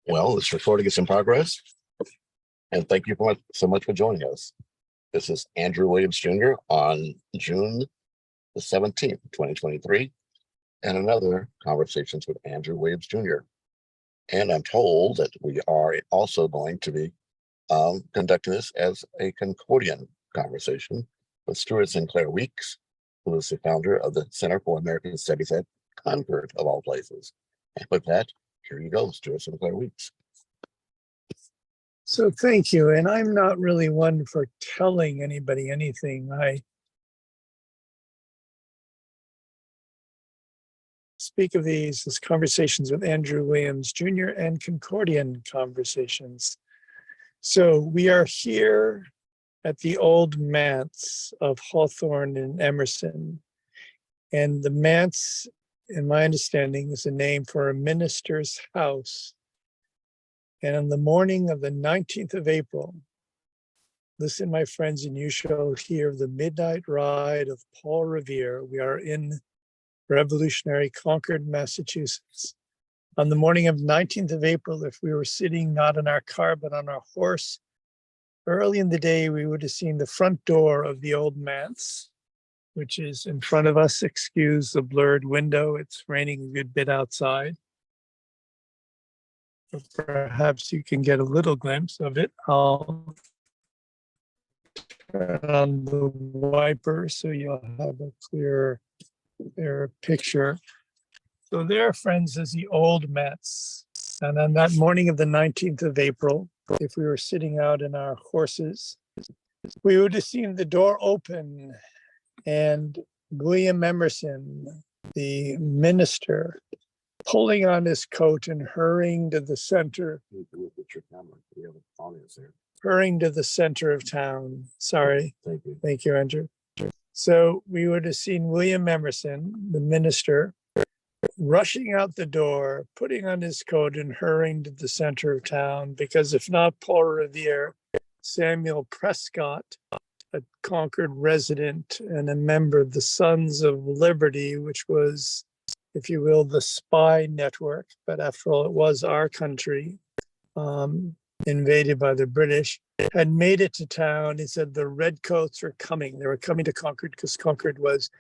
Well, this recording is in progress, and thank you so much for joining us. This is Andrew Williams Jr. on June the 17th, 2023, and another Conversations with Andrew Williams Jr. And I'm told that we are also going to be conducting this as a Concordian conversation with Stuart Sinclair Weeks, who is the founder of the Center for American Studies at Concord, of all places. And with that, here you go, Stuart Sinclair Weeks. So thank you. And I'm not really one for telling anybody anything. I speak of these as Conversations with Andrew Williams Jr. and Concordian conversations. So we are here at the old manse of Hawthorne and Emerson. And the manse, in my understanding, is a name for a minister's house. And on the morning of the 19th of April, listen, my friends, and you shall hear the midnight ride of Paul Revere. We are in revolutionary Concord, Massachusetts. On the morning of 19th of April, if we were sitting not in our car, but on our horse, early in the day, we would have seen the front door of the old manse, which is in front of us. Excuse the blurred window. It's raining a good bit outside. But perhaps you can get a little glimpse of it. I'll turn on the wiper so you'll have a clearer picture. So there, friends, is the old manse. And on that morning of the 19th of April, if we were sitting out in our horses, we would have seen the door open and William Emerson, the minister, pulling on his coat and hurrying to the center. Hurrying to the center of town. Sorry. Thank you. Thank you, Andrew. So we would have seen William Emerson, the minister, rushing out the door, putting on his coat and hurrying to the center of town, because if not Paul Revere, Samuel Prescott, a Concord resident and a member of the Sons of Liberty, which was, if you will, the spy network, but after all, it was our country, invaded by the British, had made it to town. He said the Redcoats are coming. They were coming to Concord because Concord was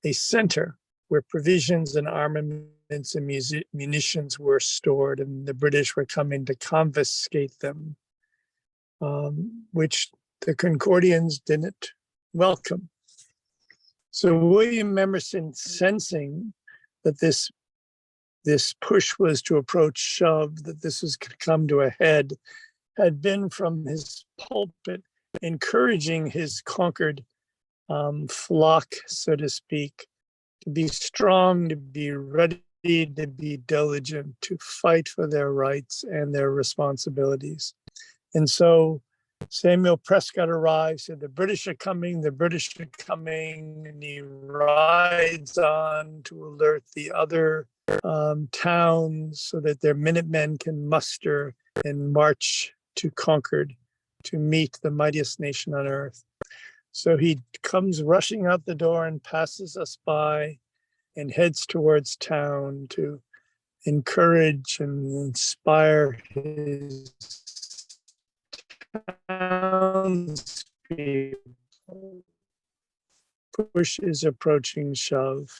a center where provisions and armaments and munitions were stored, and the British were coming to confiscate them, which the Concordians didn't welcome. So William Emerson, sensing that this push was to approach shove, that this was going to come to a head, had been from his pulpit encouraging his Concord flock, so to speak, to be strong, to be ready, to be diligent, to fight for their rights and their responsibilities. And so Samuel Prescott arrives, said, the British are coming, and he rides on to alert the other towns so that their Minutemen can muster and march to Concord to meet the mightiest nation on earth. So he comes rushing out the door and passes us by and heads towards town to encourage and inspire his townspeople. Push is approaching shove.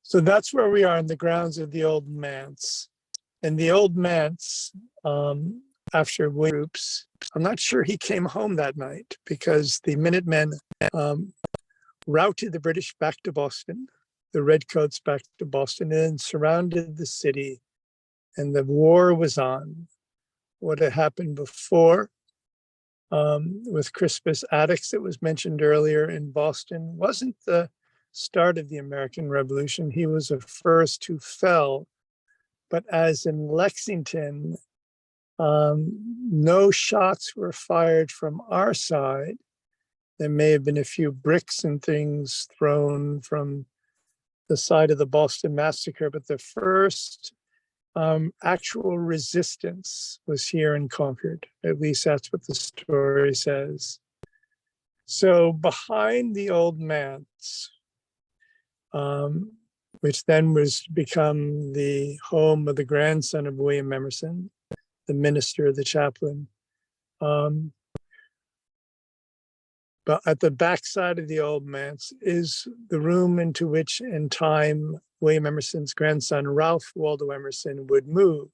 So that's where we are in the grounds of the old manse. And the old manse, after groups, I'm not sure he came home that night because the Minutemen routed the British back to Boston, the Redcoats back to Boston, and surrounded the city, and the war was on. What had happened before with Crispus Attucks that was mentioned earlier in Boston wasn't the start of the American Revolution. He was the first who fell. But as in Lexington, no shots were fired from our side. There may have been a few bricks and things thrown from the side of the Boston Massacre, but the first actual resistance was here in Concord. At least that's what the story says. So behind the old manse which then was to become the home of the grandson of William Emerson, the minister, the chaplain. But at the backside of the old manse is the room into which in time William Emerson's grandson, Ralph Waldo Emerson, would move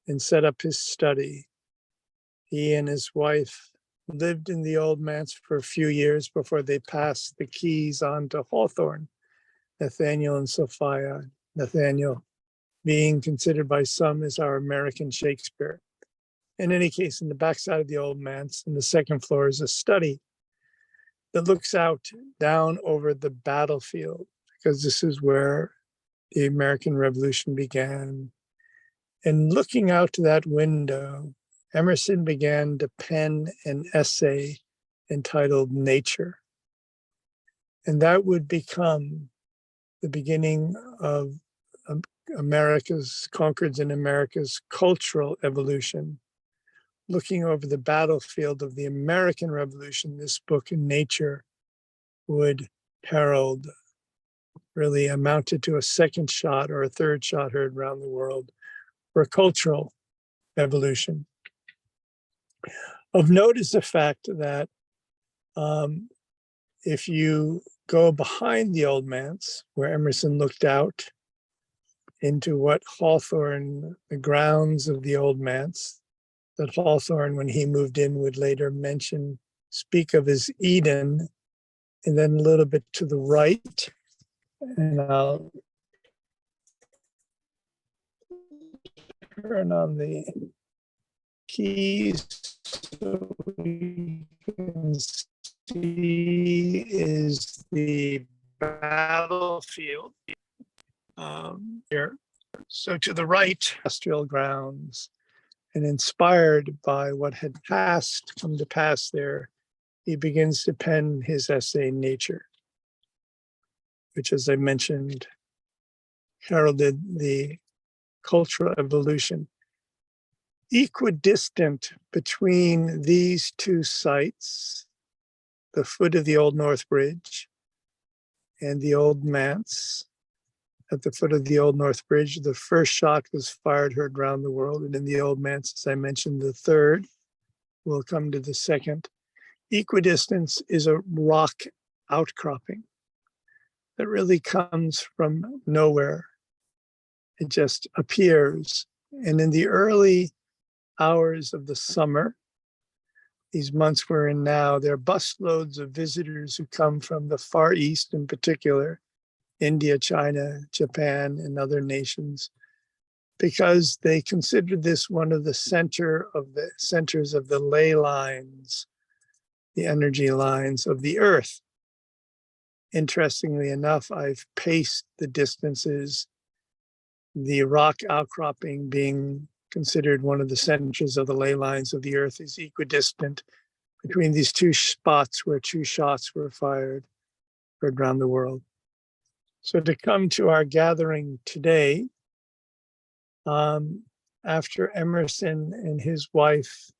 and set up his study. He and his wife lived in the old manse for a few years before they passed the keys on to Hawthorne, Nathaniel and Sophia, Nathaniel being considered by some as our American Shakespeare. In any case, in the backside of the old manse, in the second floor is a study that looks out down over the battlefield, because this is where the American Revolution began. And looking out to that window, Emerson began to pen an essay entitled Nature. And that would become the beginning of Concord's and America's cultural evolution. Looking over the battlefield of the American Revolution, this book in Nature would herald, really amounted to a second shot or a third shot heard around the world for a cultural evolution. Of note is the fact that if you go behind the old manse, where Emerson looked out into what Hawthorne, the grounds of the old manse, that Hawthorne, when he moved in, would later speak of as Eden, and then a little bit to the right, and I'll turn on the keys so we can see is the battlefield here. So to the right, industrial grounds, and inspired by what had come to pass there, he begins to pen his essay, Nature, which, as I mentioned, heralded the cultural evolution. Equidistant between these two sites, the foot of the Old North Bridge and the Old Manse. At the foot of the Old North Bridge, the first shot was fired, heard around the world. And in the Old Manse, as I mentioned, the third. We'll come to the second. Equidistance is a rock outcropping that really comes from nowhere. It just appears. And in the early hours of the summer, these months we're in now, there are busloads of visitors who come from the Far East in particular, India, China, Japan, and other nations, because they consider this one of the centers of the ley lines, the energy lines of the earth. Interestingly enough, I've paced the distances, the rock outcropping being considered one of the centers of the ley lines of the earth is equidistant between these two spots where two shots were fired around the world. So to come to our gathering today, after Emerson and his wife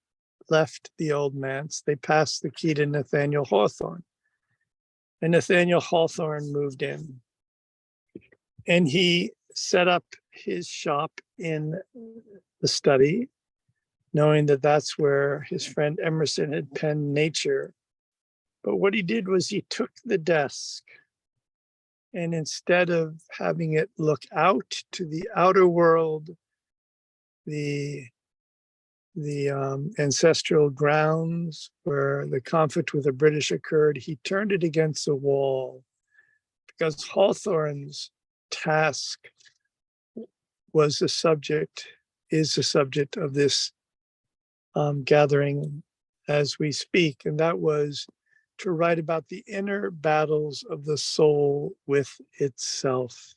left the old manse, they passed the key to Nathaniel Hawthorne. And Nathaniel Hawthorne moved in. And he set up his shop in the study, knowing that that's where his friend Emerson had penned Nature. But what he did was he took the desk, and instead of having it look out to the outer world, the ancestral grounds where the conflict with the British occurred, he turned it against the wall, because Hawthorne's task is the subject of this gathering as we speak, and that was to write about the inner battles of the soul with itself.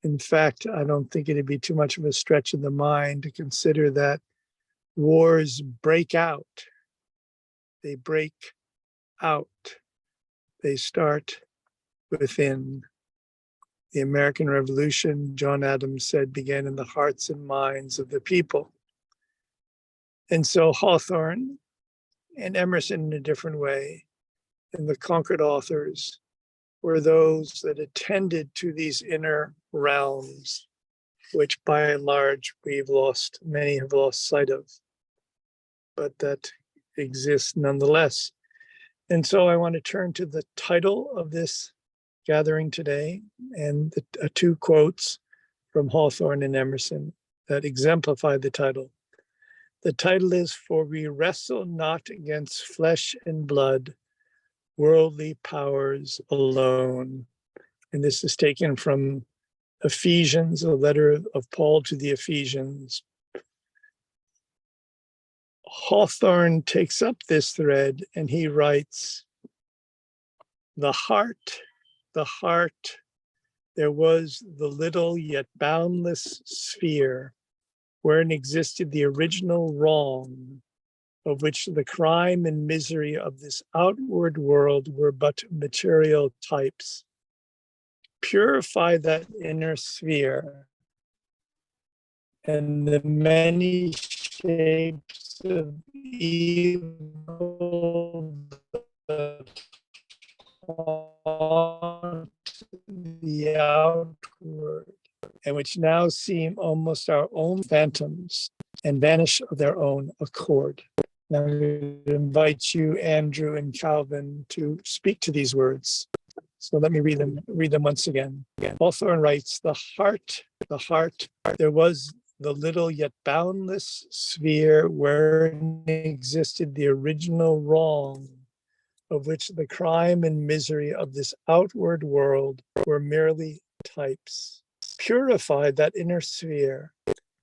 In fact, I don't think it'd be too much of a stretch of the mind to consider that wars break out. They break out. They start within. The American Revolution, John Adams said, began in the hearts and minds of the people. And so Hawthorne and Emerson in a different way, and the Concord authors were those that attended to these inner realms, which by and large many have lost sight of, but that exist nonetheless. And so I want to turn to the title of this gathering today and the two quotes from Hawthorne and Emerson that exemplify the title. The title is "For we wrestle not against flesh and blood, worldly powers alone." And this is taken from Ephesians, a letter of Paul to the Ephesians. Hawthorne takes up this thread and he writes, the heart, there was the little yet boundless sphere wherein existed the original wrong, of which the crime and misery of this outward world were but material types. Purify that inner sphere, and the many shapes of evil that haunt the outward, and which now seem almost our own phantoms and vanish of their own accord. Now, I invite you, Andrew and Calvin, to speak to these words. So let me read them once again. Hawthorne writes, the heart, there was the little yet boundless sphere wherein existed the original wrong, of which the crime and misery of this outward world were merely types. Purify that inner sphere,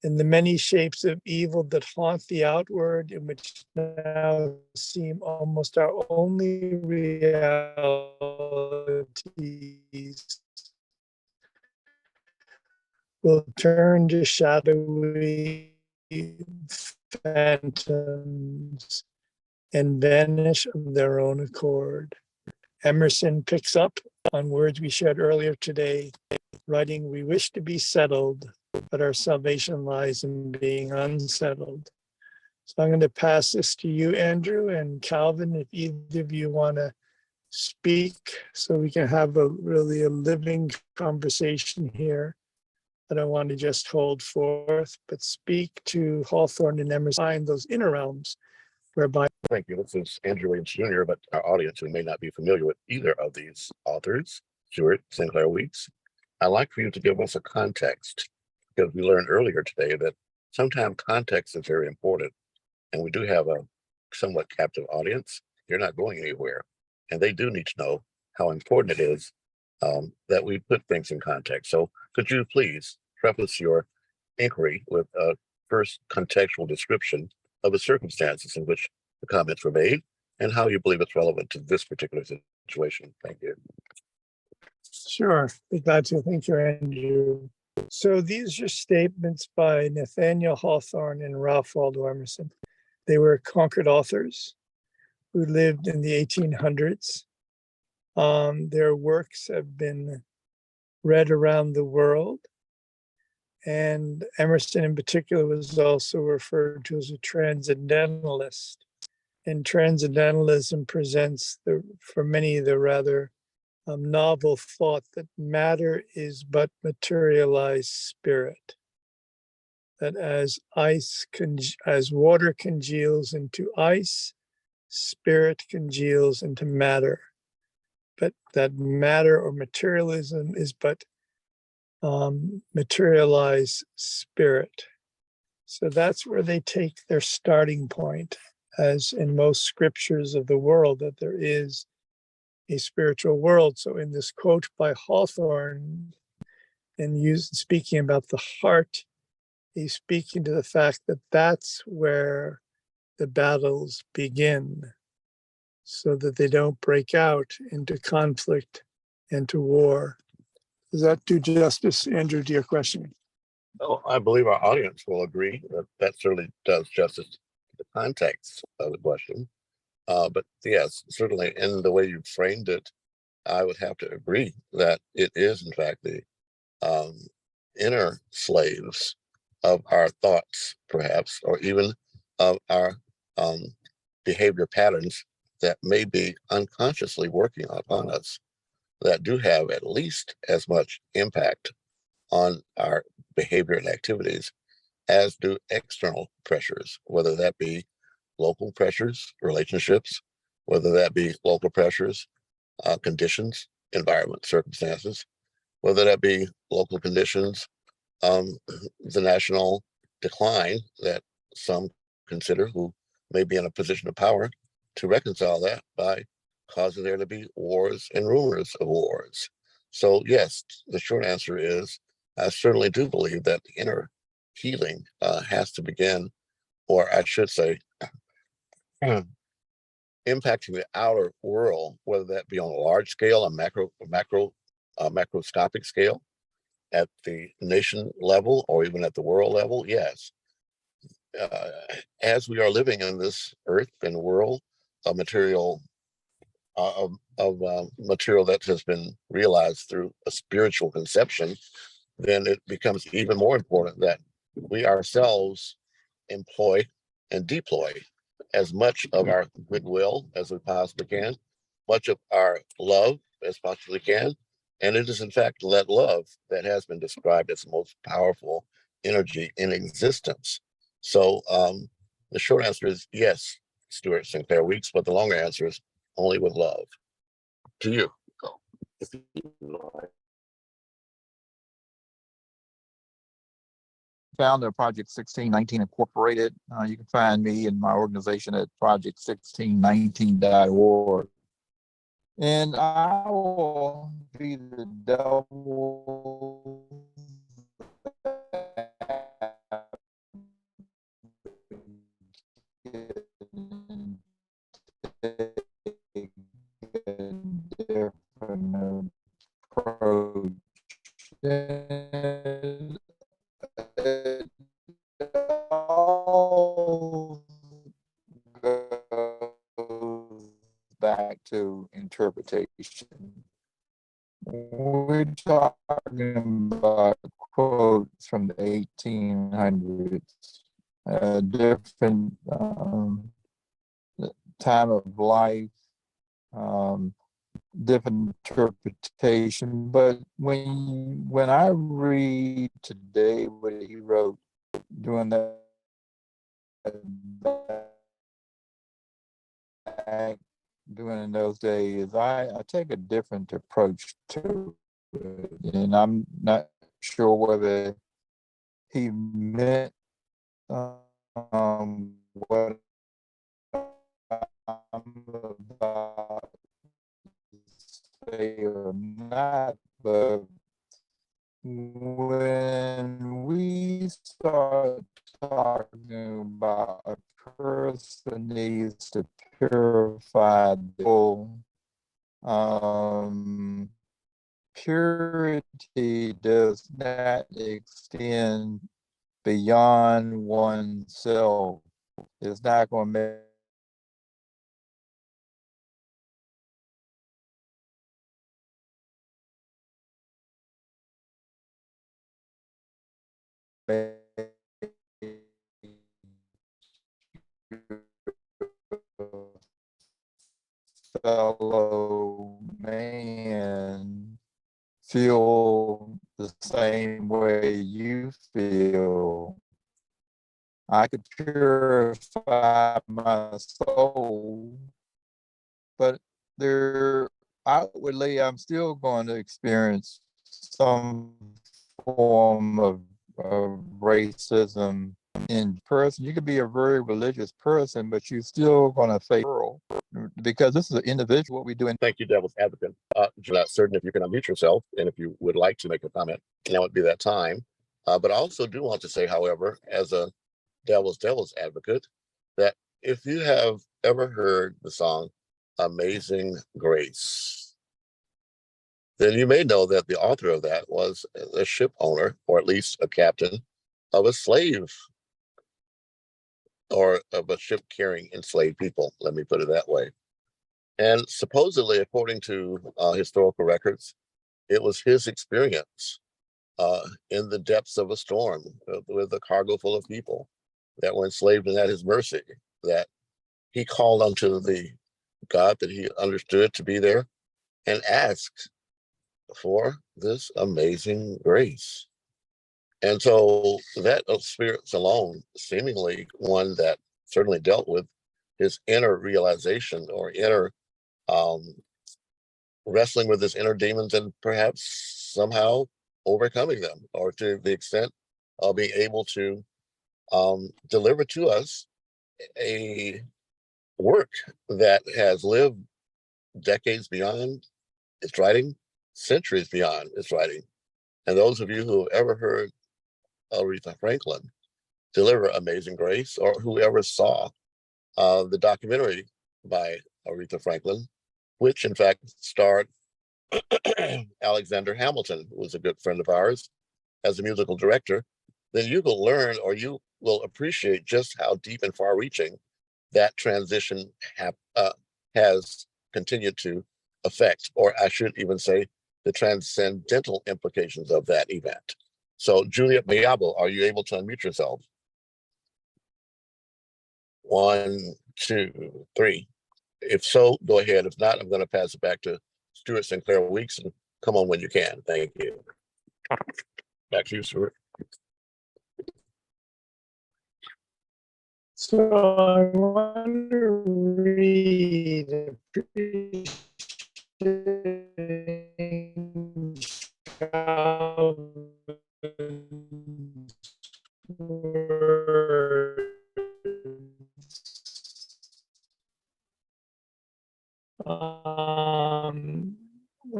and the many shapes of evil that haunt the outward, and which now seem almost our only realities, will turn to shadowy phantoms and vanish of their own accord. Emerson picks up on words we shared earlier today, writing, we wish to be settled, but our salvation lies in being unsettled. So I'm going to pass this to you, Andrew, and Calvin, if either of you want to speak, so we can have a living conversation here. I don't want to just hold forth, but speak to Hawthorne and Emerson, find those inner realms whereby. Thank you. This is Andrew Williams Jr., but our audience who may not be familiar with either of these authors, Stuart Sinclair Weeks, I'd like for you to give us a context, because we learned earlier today that sometimes context is very important, and we do have a somewhat captive audience. They're not going anywhere, and they do need to know how important it is that we put things in context. So could you please preface your inquiry with a first contextual description of the circumstances in which the comments were made and how you believe it's relevant to this particular situation? Thank you. Sure, be glad to. Thank you, Andrew. So these are statements by Nathaniel Hawthorne and Ralph Waldo Emerson. They were Concord authors who lived in the 1800s. Their works have been read around the world. And Emerson in particular was also referred to as a transcendentalist. And transcendentalism presents, for many, the rather novel thought that matter is but materialized spirit. That as water congeals into ice, spirit congeals into matter. But that matter or materialism is but materialized spirit. So that's where they take their starting point, as in most scriptures of the world, that there is a spiritual world. So in this quote by Hawthorne, and speaking about the heart, he's speaking to the fact that that's where the battles begin, so that they don't break out into conflict and to war. Does that do justice, Andrew, to your question? Oh, I believe our audience will agree that that certainly does justice to the context of the question. But yes, certainly in the way you framed it, I would have to agree that it is, in fact, the inner slaves of our thoughts, perhaps, or even of our behavior patterns that may be unconsciously working upon us. that do have at least as much impact on our behavior and activities as do external pressures, whether that be local pressures, relationships, whether that be local pressures, conditions, environment, circumstances, whether that be local conditions, the national decline that some consider who may be in a position of power to reconcile that by causing there to be wars and rumors of wars. So yes, the short answer is I certainly do believe that the inner healing has to begin, or I should say, impacting the outer world, whether that be on a large scale, macroscopic scale, at the nation level, or even at the world level. Yes, as we are living in this earth and world of material, material that has been realized through a spiritual conception, then it becomes even more important that we ourselves employ and deploy as much of our goodwill as we possibly can, much of our love as possibly can. And it is in fact that love that has been described as the most powerful energy in existence. So the short answer is yes, Stuart Sinclair Weeks, but the longer answer is only with love. To you. Founder of Project 1619 Incorporated. You can find me and my organization at project1619.org. And I will be the devil different approach. It all goes back to interpretation. We're talking about quotes from the 1800s, different time of life, different interpretation. But when I read today what he wrote during that back during those days, I take a different approach to it, and I'm not sure whether he meant what I'm about to say or not, but when we start talking about a person needs to purify the soul, purity does not extend beyond oneself. It's not going to make fellow man feel the same way you feel. I could purify my soul, but outwardly I'm still going to experience some form of racism in person. You could be a very religious person, but you're still going to face the world, because this is an individual. What we do. Thank you, Devil's Advocate. You're not certain if you can unmute yourself, and if you would like to make a comment, now would be that time. But I also do want to say, however, as a Devil's Advocate, that if you have ever heard the song Amazing Grace, then you may know that the author of that was a ship owner, or at least a captain of a slave, or of a ship carrying enslaved people. Let me put it that way. And supposedly, according to historical records, it was his experience in the depths of a storm with a cargo full of people that were enslaved and at his mercy, that he called unto the God that he understood to be there and asked for this amazing grace. And so that experience alone, seemingly one that certainly dealt with his inner realization or inner wrestling with his inner demons and perhaps somehow overcoming them, or to the extent of being able to deliver to us a work that has lived decades beyond its writing, centuries beyond its writing. And those of you who have ever heard Aretha Franklin deliver Amazing Grace, or whoever saw the documentary by Aretha Franklin, which in fact starred Alexander Hamilton, who was a good friend of ours, as a musical director, then you will learn, or you will appreciate just how deep and far reaching that transition has continued to affect, or I should even say the transcendental implications of that event. So Juliet Mayabo, are you able to unmute yourself? 1, 2, 3. If so, go ahead. If not, I'm going to pass it back to Stuart Sinclair Weeks, and come on when you can. Thank you. Back to you, Stuart. So I want to read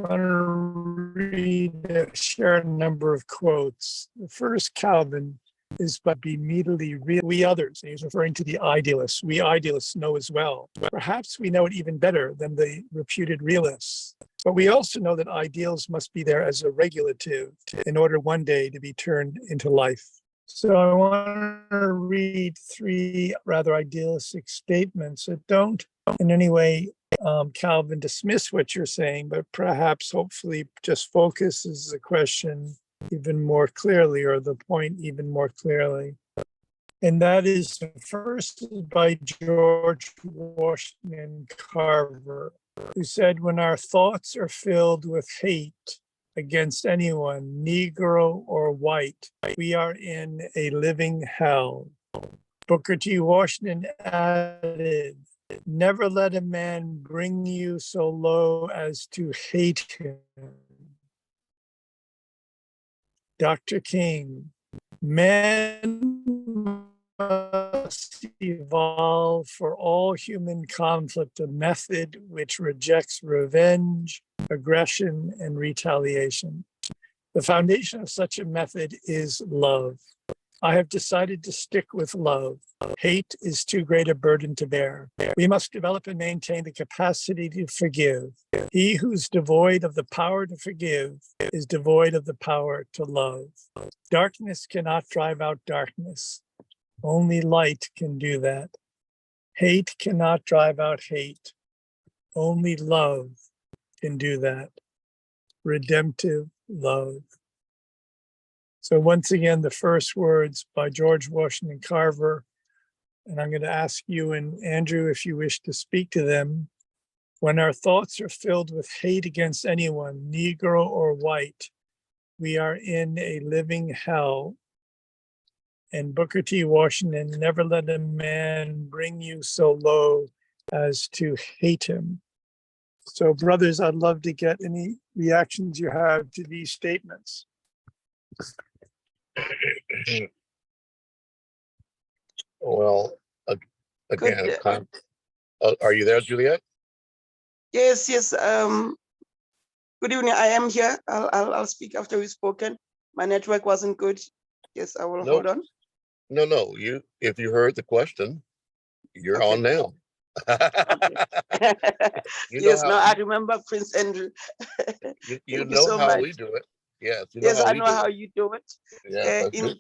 I want to share a number of quotes. The first, Calvin, is but be immediately real. We others, and he's referring to the idealists. We idealists know as well. Perhaps we know it even better than the reputed realists. But we also know that ideals must be there as a regulative in order one day to be turned into life. So I want to read 3 rather idealistic statements that don't in any way, Calvin, dismiss what you're saying, but perhaps hopefully just focuses the question even more clearly, or the point even more clearly. And that is, the first is by George Washington Carver, who said, when our thoughts are filled with hate against anyone, Negro or white, we are in a living hell. Booker T. Washington added, never let a man bring you so low as to hate him. Dr. King, man must evolve for all human conflict a method which rejects revenge, aggression, and retaliation. The foundation of such a method is love. I have decided to stick with love. Hate is too great a burden to bear. We must develop and maintain the capacity to forgive. He who's devoid of the power to forgive is devoid of the power to love. Darkness cannot drive out darkness. Only light can do that. Hate cannot drive out hate. Only love can do that. Redemptive love. So once again, the first words by George Washington Carver, and I'm going to ask you and Andrew if you wish to speak to them. When our thoughts are filled with hate against anyone, Negro or white, we are in a living hell. And Booker T. Washington, never let a man bring you so low as to hate him. So brothers, I'd love to get any reactions you have to these statements. Well, again, are you there, Juliet? Yes. Good evening. I am here. I'll speak after we've spoken. My network wasn't good. Yes, I will hold on. No. If you heard the question, you're on now. Yes, I remember Prince Andrew. you know so how much. We do it. Yes, I know how you do it. Yeah, in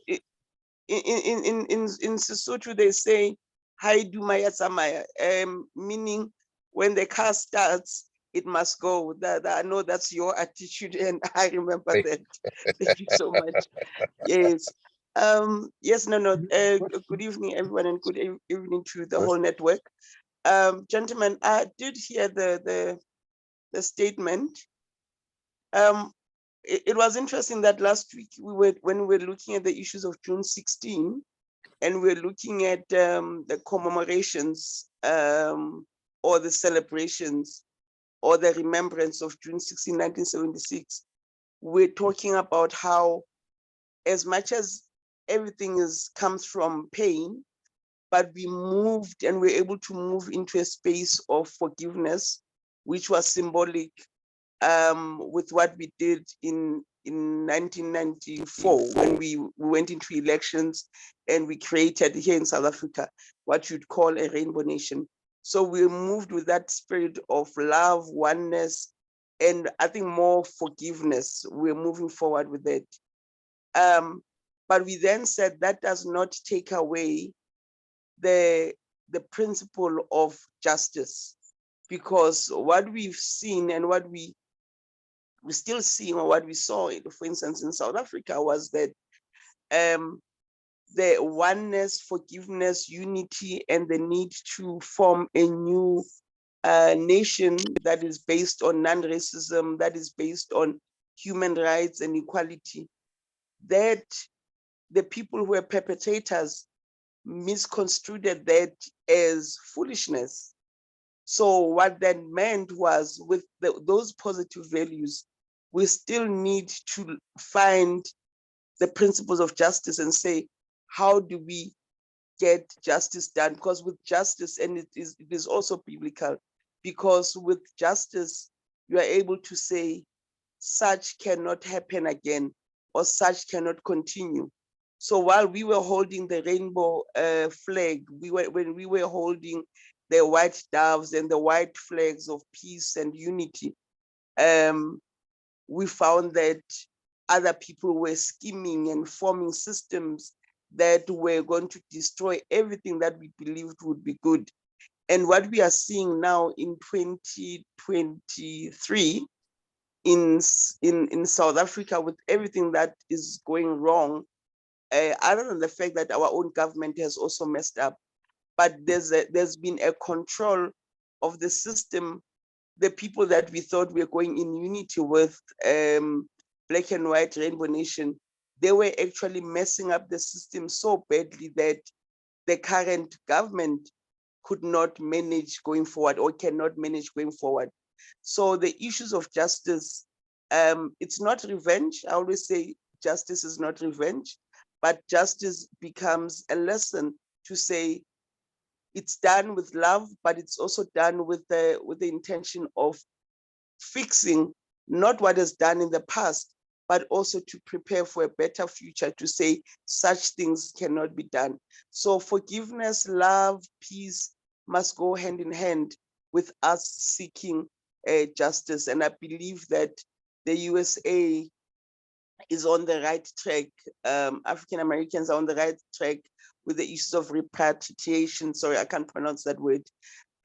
Sesotho they say "Hai dumaya tsamaya," meaning when the car starts, it must go. That I know that's your attitude, and I remember that. Thank you so much. Yes. Yes. Good evening, everyone, and good evening to the whole network. Gentlemen, I did hear the statement. it was interesting that last week when we were looking at the issues of June 16, and we're looking at the commemorations or the celebrations or the remembrance of June 16, 1976, we're talking about how, as much as everything comes from pain, but we moved and we're able to move into a space of forgiveness, which was symbolic with what we did in 1994 when we went into elections and we created here in South Africa what you'd call a rainbow nation. So we moved with that spirit of love, oneness, and I think more forgiveness. We're moving forward with it. But we then said that does not take away the principle of justice, because what we've seen and what we still seeing, or what we saw, for instance, in South Africa, was that the oneness, forgiveness, unity, and the need to form a new nation that is based on non-racism, that is based on human rights and equality, that the people who were perpetrators misconstrued that as foolishness. So what that meant was, with those positive values, we still need to find the principles of justice and say, how do we get justice done? Because with justice, and it is also biblical, because with justice, you are able to say, such cannot happen again, or such cannot continue. So while we were holding the rainbow flag, when we were holding the white doves and the white flags of peace and unity, we found that other people were scheming and forming systems that were going to destroy everything that we believed would be good. And what we are seeing now in 2023 in South Africa, with everything that is going wrong, other than the fact that our own government has also messed up, but there's been a control of the system. The people that we thought were going in unity with, Black and White Rainbow Nation, they were actually messing up the system so badly that the current government could not manage going forward, or cannot manage going forward. So the issues of justice, it's not revenge. I always say justice is not revenge, but justice becomes a lesson to say it's done with love, but it's also done with the intention of fixing not what is done in the past, but also to prepare for a better future, to say such things cannot be done. So forgiveness, love, peace must go hand in hand with us seeking justice. And I believe that the USA is on the right track. African Americans are on the right track with the issues of repatriation. Sorry, I can't pronounce that word.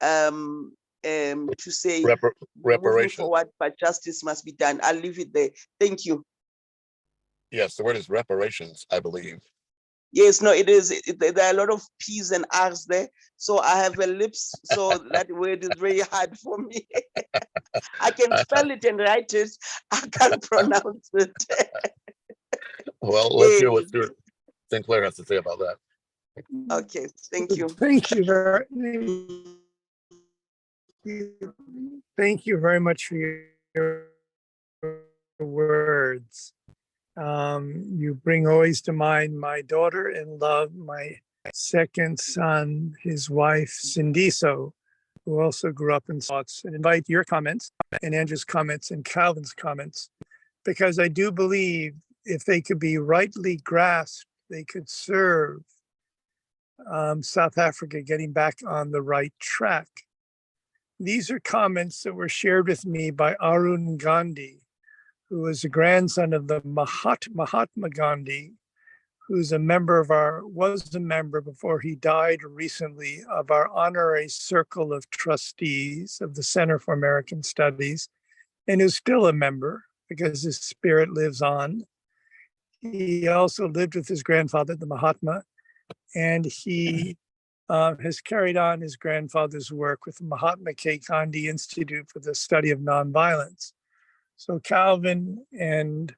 To say moving reparation. forward, but justice must be done. I'll leave it there. Thank you. Yes, the word is reparations, I believe. Yes, no, it is. There are a lot of P's and R's there. So I have a lips, so that word is very hard for me. I can spell it and write it. I can't pronounce it. Well, let's hear what Stuart Sinclair has to say about that. Okay, thank you. Thank you very much for your words. You bring always to mind my daughter in love, my second son, his wife, Cindiso, who also grew up in thoughts, and invite your comments and Andrew's comments and Calvin's comments, because I do believe if they could be rightly grasped, they could serve South Africa getting back on the right track. These are comments that were shared with me by Arun Gandhi, who is a grandson of the Mahatma Gandhi, who's a member of was a member before he died recently of our honorary circle of trustees of the Center for American Studies, and is still a member because his spirit lives on. He also lived with his grandfather, the Mahatma, and he has carried on his grandfather's work with the Mahatma K. Gandhi Institute for the Study of Nonviolence. So Calvin and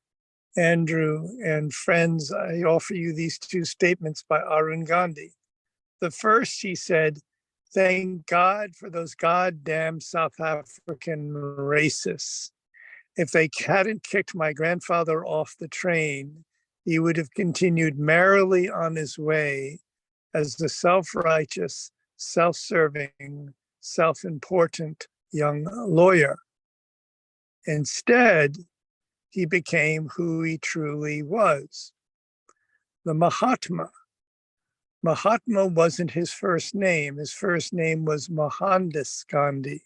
Andrew and friends, I offer you these two statements by Arun Gandhi. The first, he said, "Thank God for those goddamn South African racists. If they hadn't kicked my grandfather off the train, he would have continued merrily on his way as the self-righteous, self-serving, self-important young lawyer. Instead, he became who he truly was, the Mahatma. Mahatma wasn't his first name. His first name was Mohandas Gandhi.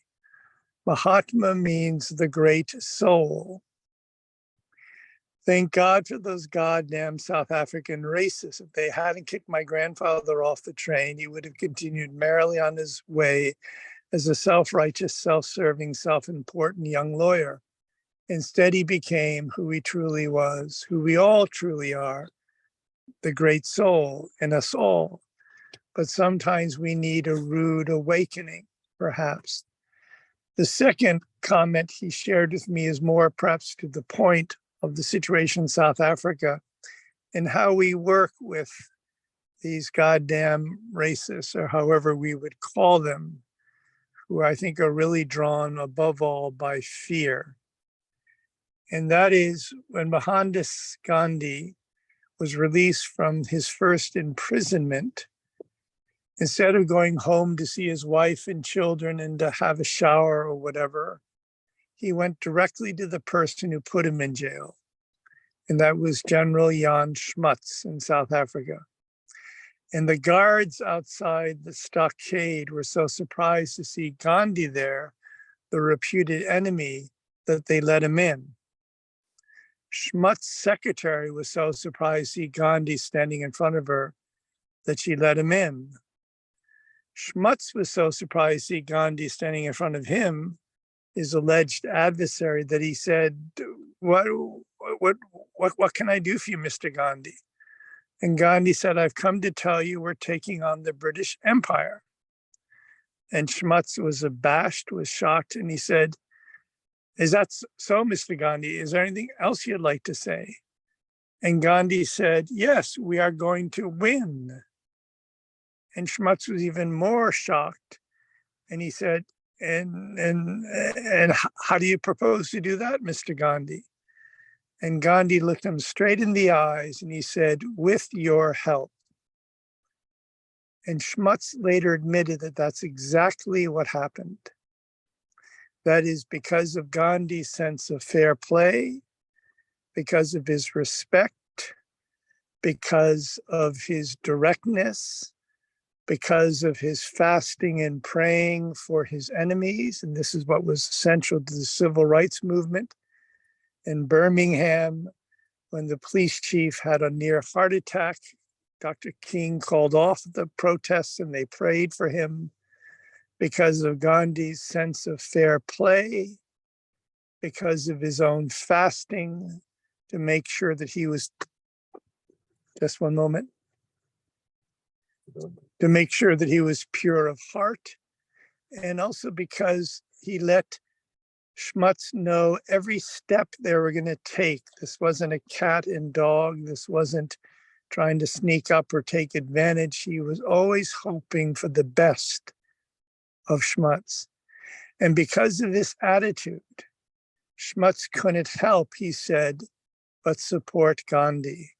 Mahatma means the great soul. Thank God for those goddamn South African racists. If they hadn't kicked my grandfather off the train, he would have continued merrily on his way as a self-righteous, self-serving, self-important young lawyer. Instead, he became who he truly was, who we all truly are, the great soul in us all. But sometimes we need a rude awakening, perhaps. The second comment he shared with me is more perhaps to the point of the situation in South Africa and how we work with these goddamn racists, or however we would call them, who I think are really drawn above all by fear. And that is when Mohandas Gandhi was released from his first imprisonment, instead of going home to see his wife and children and to have a shower or whatever, he went directly to the person who put him in jail. And that was General Jan Smuts in South Africa. And the guards outside the stockade were so surprised to see Gandhi there, the reputed enemy, that they let him in. Smuts' secretary was so surprised to see Gandhi standing in front of her that she let him in. Smuts was so surprised to see Gandhi standing in front of him, his alleged adversary, that he said, what can I do for you, Mr. Gandhi? And Gandhi said, I've come to tell you we're taking on the British Empire. And Smuts was abashed, was shocked, and he said, is that so, Mr. Gandhi? Is there anything else you'd like to say? And Gandhi said, yes, we are going to win. And Smuts was even more shocked. And he said, and how do you propose to do that, Mr. Gandhi? And Gandhi looked him straight in the eyes and he said, with your help. And Smuts later admitted that that's exactly what happened. That is because of Gandhi's sense of fair play, because of his respect, because of his directness, because of his fasting and praying for his enemies. And this is what was central to the civil rights movement. In Birmingham, when the police chief had a near heart attack, Dr. King called off the protests and they prayed for him because of Gandhi's sense of fair play, because of his own fasting to make sure that he was, just one moment, to make sure that he was pure of heart, and also because he let Smuts know every step they were going to take. This wasn't a cat and dog. This wasn't trying to sneak up or take advantage. He was always hoping for the best of Smuts. And because of this attitude, Smuts couldn't help, he said, but support Gandhi.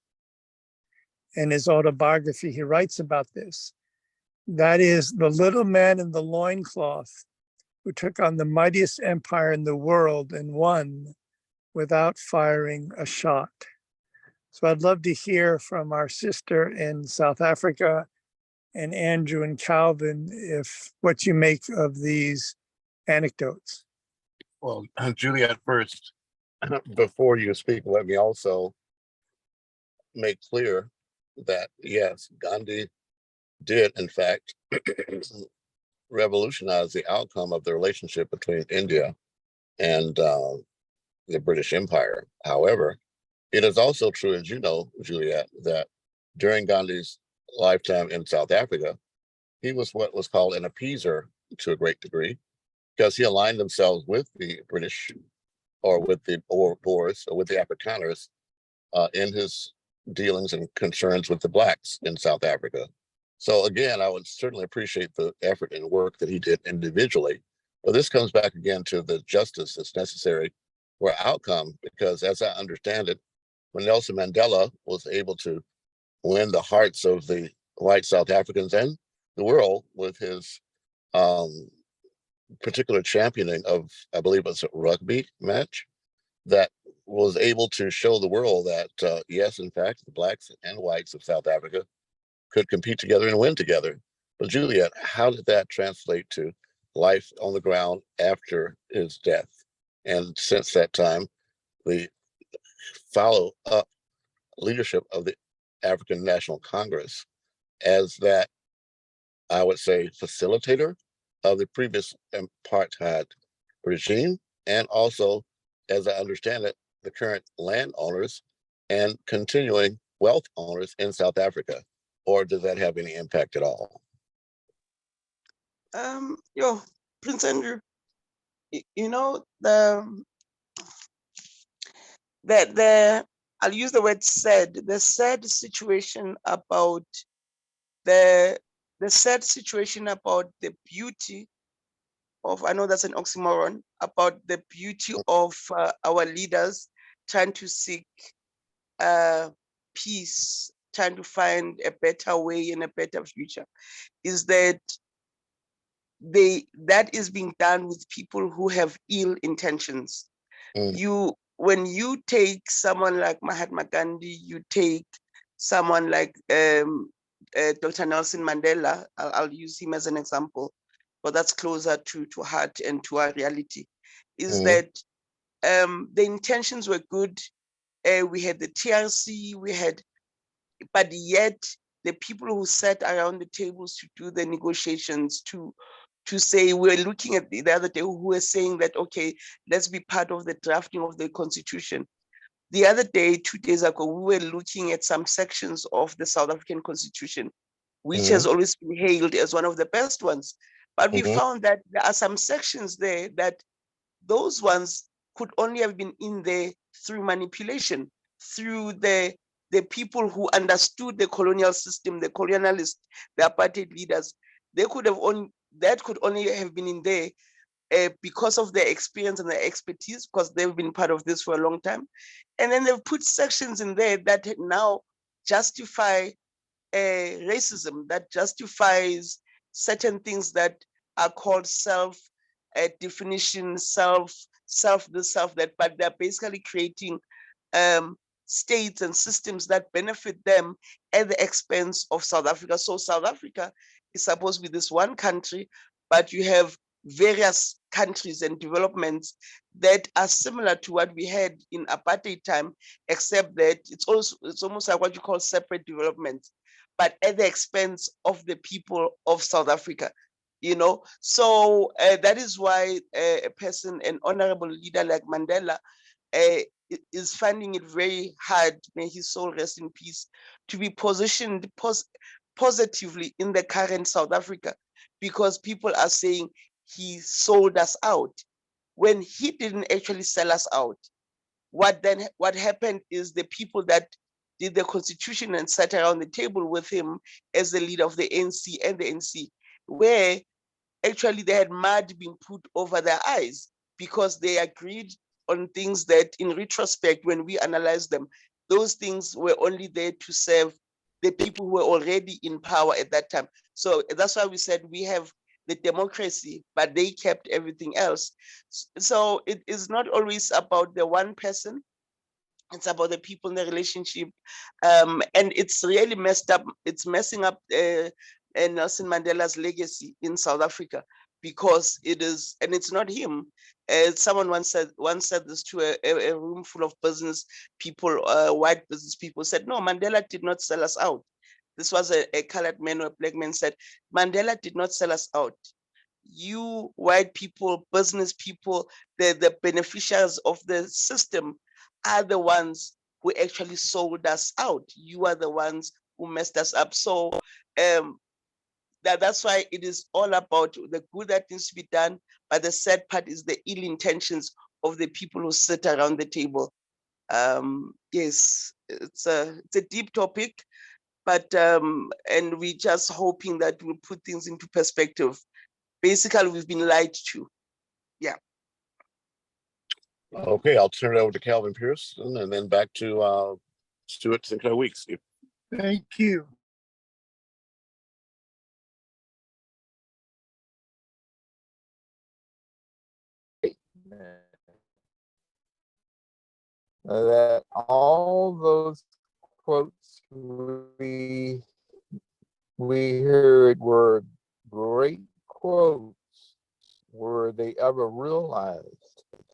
In his autobiography, he writes about this. That is the little man in the loincloth who took on the mightiest empire in the world and won without firing a shot. So I'd love to hear from our sister in South Africa and Andrew and Calvin, if what you make of these anecdotes. Well, Juliet, first, before you speak, let me also make clear that, yes, Gandhi did, in fact, revolutionize the outcome of the relationship between India and the British Empire. However, it is also true, as you know, Juliet, that during Gandhi's lifetime in South Africa, he was what was called an appeaser to a great degree, because he aligned himself with the British or with the Boers or with the Afrikaners in his dealings and concerns with the Blacks in South Africa. So again, I would certainly appreciate the effort and work that he did individually. But this comes back again to the justice that's necessary for outcome, because as I understand it, when Nelson Mandela was able to win the hearts of the white South Africans and the world with his particular championing of, I believe it was a rugby match, that was able to show the world that, yes, in fact, the Blacks and whites of South Africa could compete together and win together. But Juliet, how did that translate to life on the ground after his death? And since that time, the follow-up leadership of the African National Congress as that, I would say, facilitator of the previous apartheid regime, and also, as I understand it, the current landowners and continuing wealth owners in South Africa, or does that have any impact at all? Prince Andrew, you know, I'll use the word sad, the sad situation about the sad situation about the beauty of, I know that's an oxymoron, about the beauty of our leaders trying to seek peace, trying to find a better way and a better future, is that that is being done with people who have ill intentions. When you take someone like Mahatma Gandhi, you take someone like Dr. Nelson Mandela, I'll use him as an example, but that's closer to heart and to our reality, is that the intentions were good. We had the TRC, but yet the people who sat around the tables to do the negotiations, to say, we're looking at the other day, who were saying that, okay, let's be part of the drafting of the constitution. The other day, 2 days ago, we were looking at some sections of the South African constitution, which has always been hailed as one of the best ones. But we found that there are some sections there that those ones could only have been in there through manipulation, through the people who understood the colonial system, the colonialists, the apartheid leaders. They could have that could only have been in there because of their experience and their expertise, because they've been part of this for a long time. And then they've put sections in there that now justify racism, that justifies certain things that are called self-definition, but they're basically creating states and systems that benefit them at the expense of South Africa. So South Africa is supposed to be this one country, but you have various countries and developments that are similar to what we had in apartheid time, except that it's almost like what you call separate developments, but at the expense of the people of South Africa. So that is why a person, an honorable leader like Mandela, is finding it very hard, may his soul rest in peace, to be positioned positively in the current South Africa, because people are saying he sold us out when he didn't actually sell us out. What happened is the people that did the constitution and sat around the table with him as the leader of the ANC and the NC, where actually they had mud being put over their eyes, because they agreed on things that in retrospect, when we analyze them, those things were only there to serve the people who were already in power at that time. So that's why we said we have the democracy, but they kept everything else. So it is not always about the one person. It's about the people in the relationship. And it's really messed up. It's messing up Nelson Mandela's legacy in South Africa, because it is, and it's not him. Someone once said this to a room full of business people, white business people, said, no, Mandela did not sell us out. This was a colored man or a black man said, Mandela did not sell us out. You white people, business people, the beneficiaries of the system are the ones who actually sold us out. You are the ones who messed us up. So that's why it is all about the good that needs to be done, but the sad part is the ill intentions of the people who sit around the table. Yes, it's a deep topic, but and we just hoping that we'll put things into perspective. Basically, we've been lied to. Yeah. Okay, I'll turn it over to Calvin Pearson and then back to Stuart Sinclair Weeks. Thank you. That all those quotes we heard were great quotes. Were they ever realized?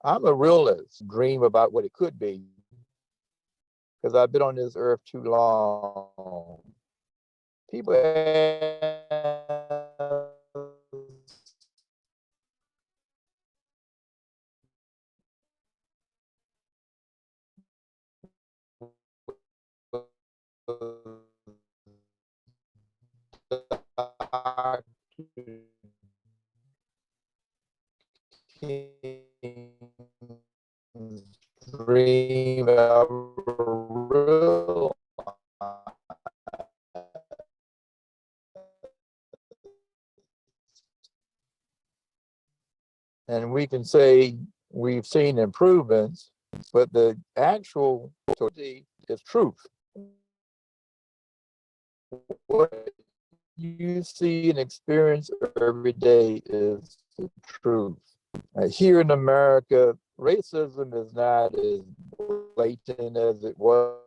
I'm a realist, dream about what it could be, because I've been on this earth too long. People dream ever real. And we can say we've seen improvements, but the actual totality is truth. What you see and experience every day is the truth. Here in America, racism is not as blatant as it was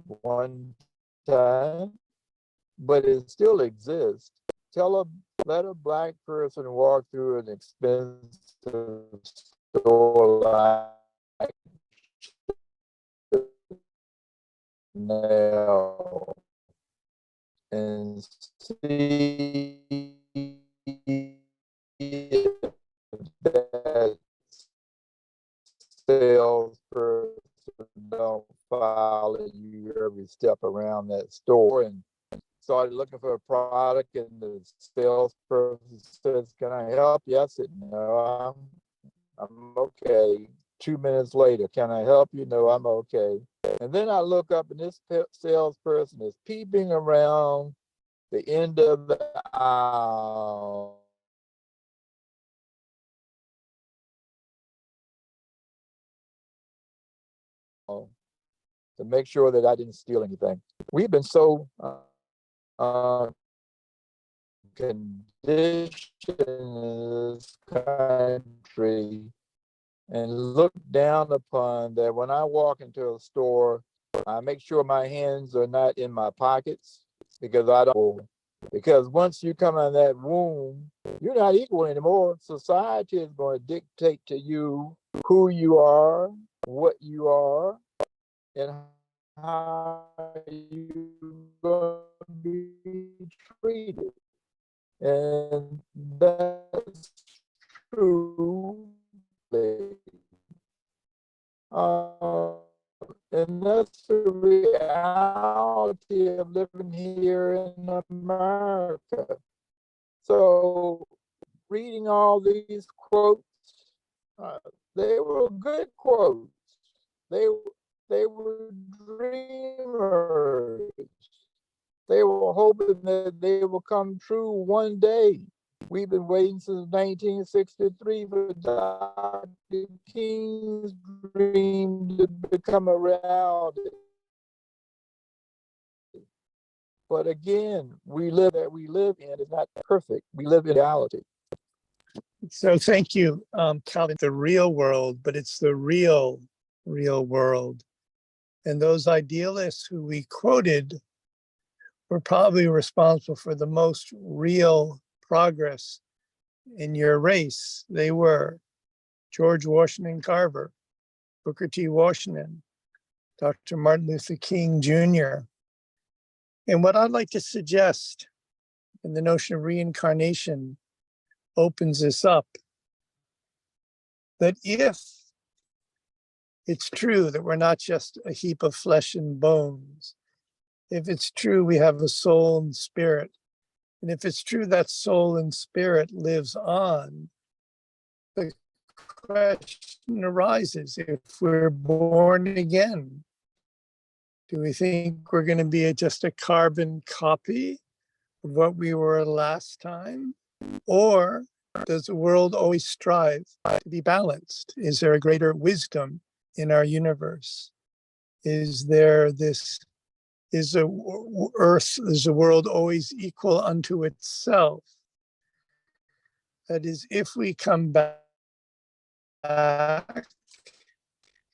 one time, but it still exists. Let a Black person walk through an expensive store like now and see if that salesperson don't follow you every step around that store, and started looking for a product, and the salesperson says, "Can I help you?" I said, "No, I'm okay." 2 minutes later, "Can I help you?" "No, I'm okay." And then I look up, and this salesperson is peeping around the end of the aisle to make sure that I didn't steal anything. We've been so conditioned in this country and looked down upon that when I walk into a store, I make sure my hands are not in my pockets because once you come in that room, you're not equal anymore. Society is going to dictate to you who you are, what you are, and how you're going to be treated. And that's true. And that's the reality of living here in America. So reading all these quotes, they were good quotes. They were dreamers. They were hoping that they will come true one day. We've been waiting since 1963 for Dr. King's dream to become a reality. But again, we live in is not perfect. We live in reality. So thank you, Calvin. The real world, but it's the real world. And those idealists who we quoted were probably responsible for the most real progress in your race. They were George Washington Carver, Booker T. Washington, Dr. Martin Luther King Jr. And what I'd like to suggest in the notion of reincarnation opens this up, that if it's true that we're not just a heap of flesh and bones, if it's true we have a soul and spirit, and if it's true that soul and spirit lives on, the question arises, if we're born again, do we think we're going to be just a carbon copy of what we were last time? Or does the world always strive to be balanced? Is there a greater wisdom in our universe? Is there this, is the world always equal unto itself? That is, if we come back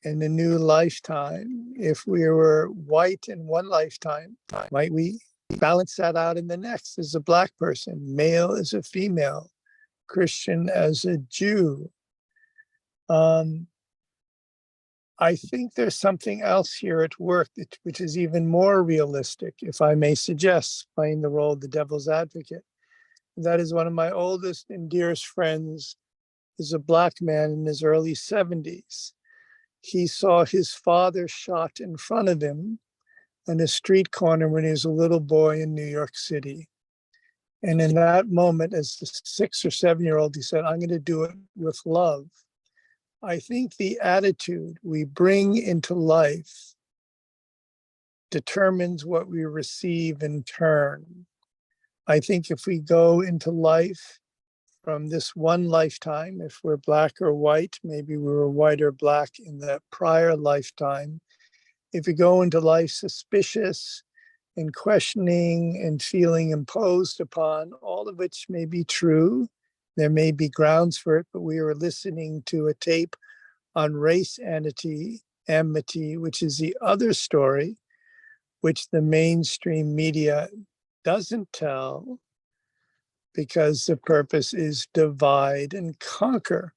in a new lifetime, if we were white in one lifetime, might we balance that out in the next as a Black person, male as a female, Christian as a Jew? I think there's something else here at work which is even more realistic, if I may suggest, playing the role of the devil's advocate. That is, one of my oldest and dearest friends is a Black man in his early 70s. He saw his father shot in front of him on a street corner when he was a little boy in New York City. And in that moment, as a 6 or 7-year-old, he said, I'm going to do it with love. I think the attitude we bring into life determines what we receive in turn. I think if we go into life from this one lifetime, if we're Black or white, maybe we were white or Black in that prior lifetime. If we go into life suspicious and questioning and feeling imposed upon, all of which may be true, there may be grounds for it, but we were listening to a tape on race enmity, which is the other story, which the mainstream media doesn't tell, because the purpose is divide and conquer.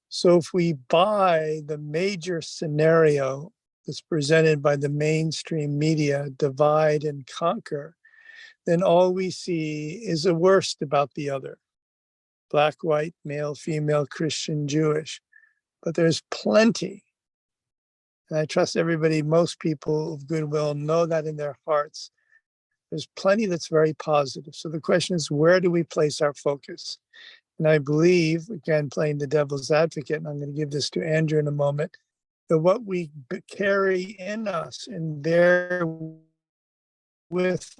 So if we buy the major scenario that's presented by the mainstream media, divide and conquer, then all we see is the worst about the other. Black, white, male, female, Christian, Jewish. But there's plenty. And I trust everybody, most people of goodwill know that in their hearts. There's plenty that's very positive. So the question is, where do we place our focus? And I believe, again, playing the devil's advocate, and I'm going to give this to Andrew in a moment, that what we carry in us and bear with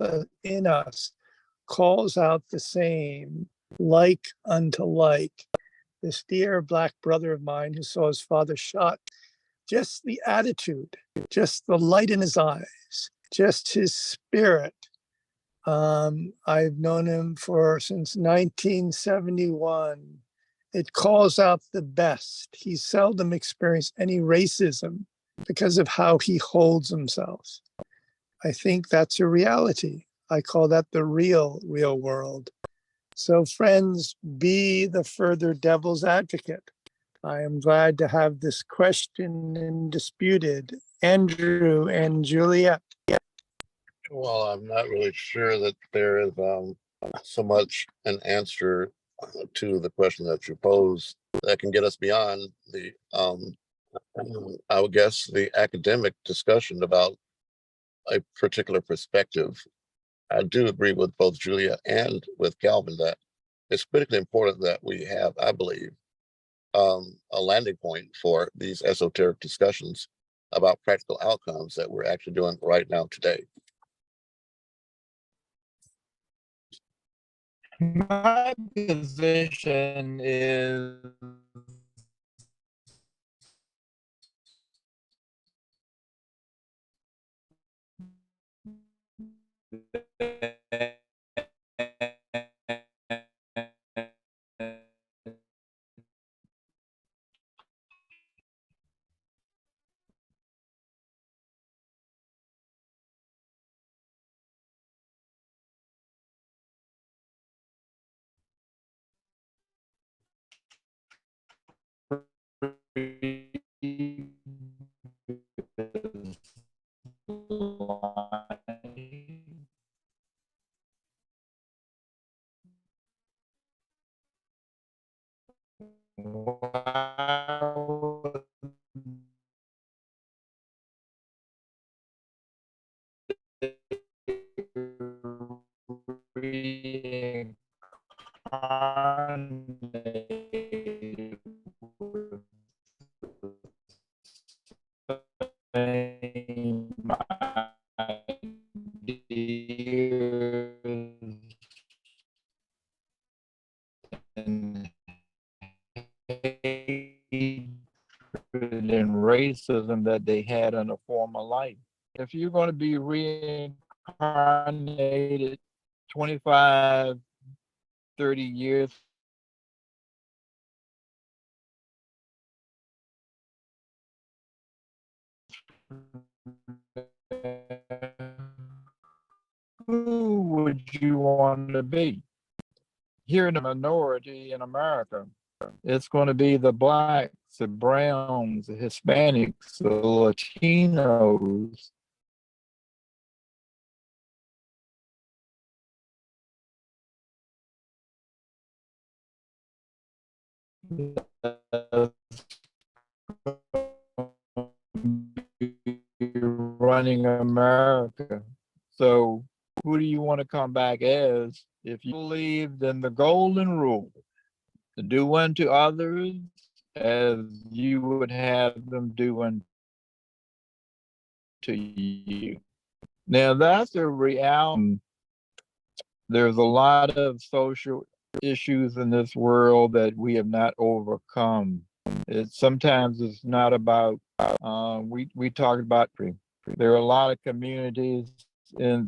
in us calls out the same, like unto like. This dear Black brother of mine who saw his father shot, just the attitude, just the light in his eyes, just his spirit. I've known him since 1971. It calls out the best. He seldom experienced any racism because of how he holds himself. I think that's a reality. I call that the real world. So friends, be the further devil's advocate. I am glad to have this question and disputed. Andrew and Juliet. Well, I'm not really sure that there is so much an answer to the question that you pose that can get us beyond the, I would guess, the academic discussion about a particular perspective. I do agree with both Julia and with Calvin that it's critically important that we have, I believe, a landing point for these esoteric discussions about practical outcomes that we're actually doing right now today. My position is reincarnated same ideas and hatred and racism that they had in a former life. If you're going to be reincarnated 25, 30 years who would you want to be? Here in the minority in America, it's going to be the blacks, the browns, the Hispanics, the Latinos. Running America. So who do you want to come back as if you believed in the golden rule to do unto others as you would have them do unto you? Now that's a reality. There's a lot of social issues in this world that we have not overcome. Sometimes it's not about we talked about there are a lot of communities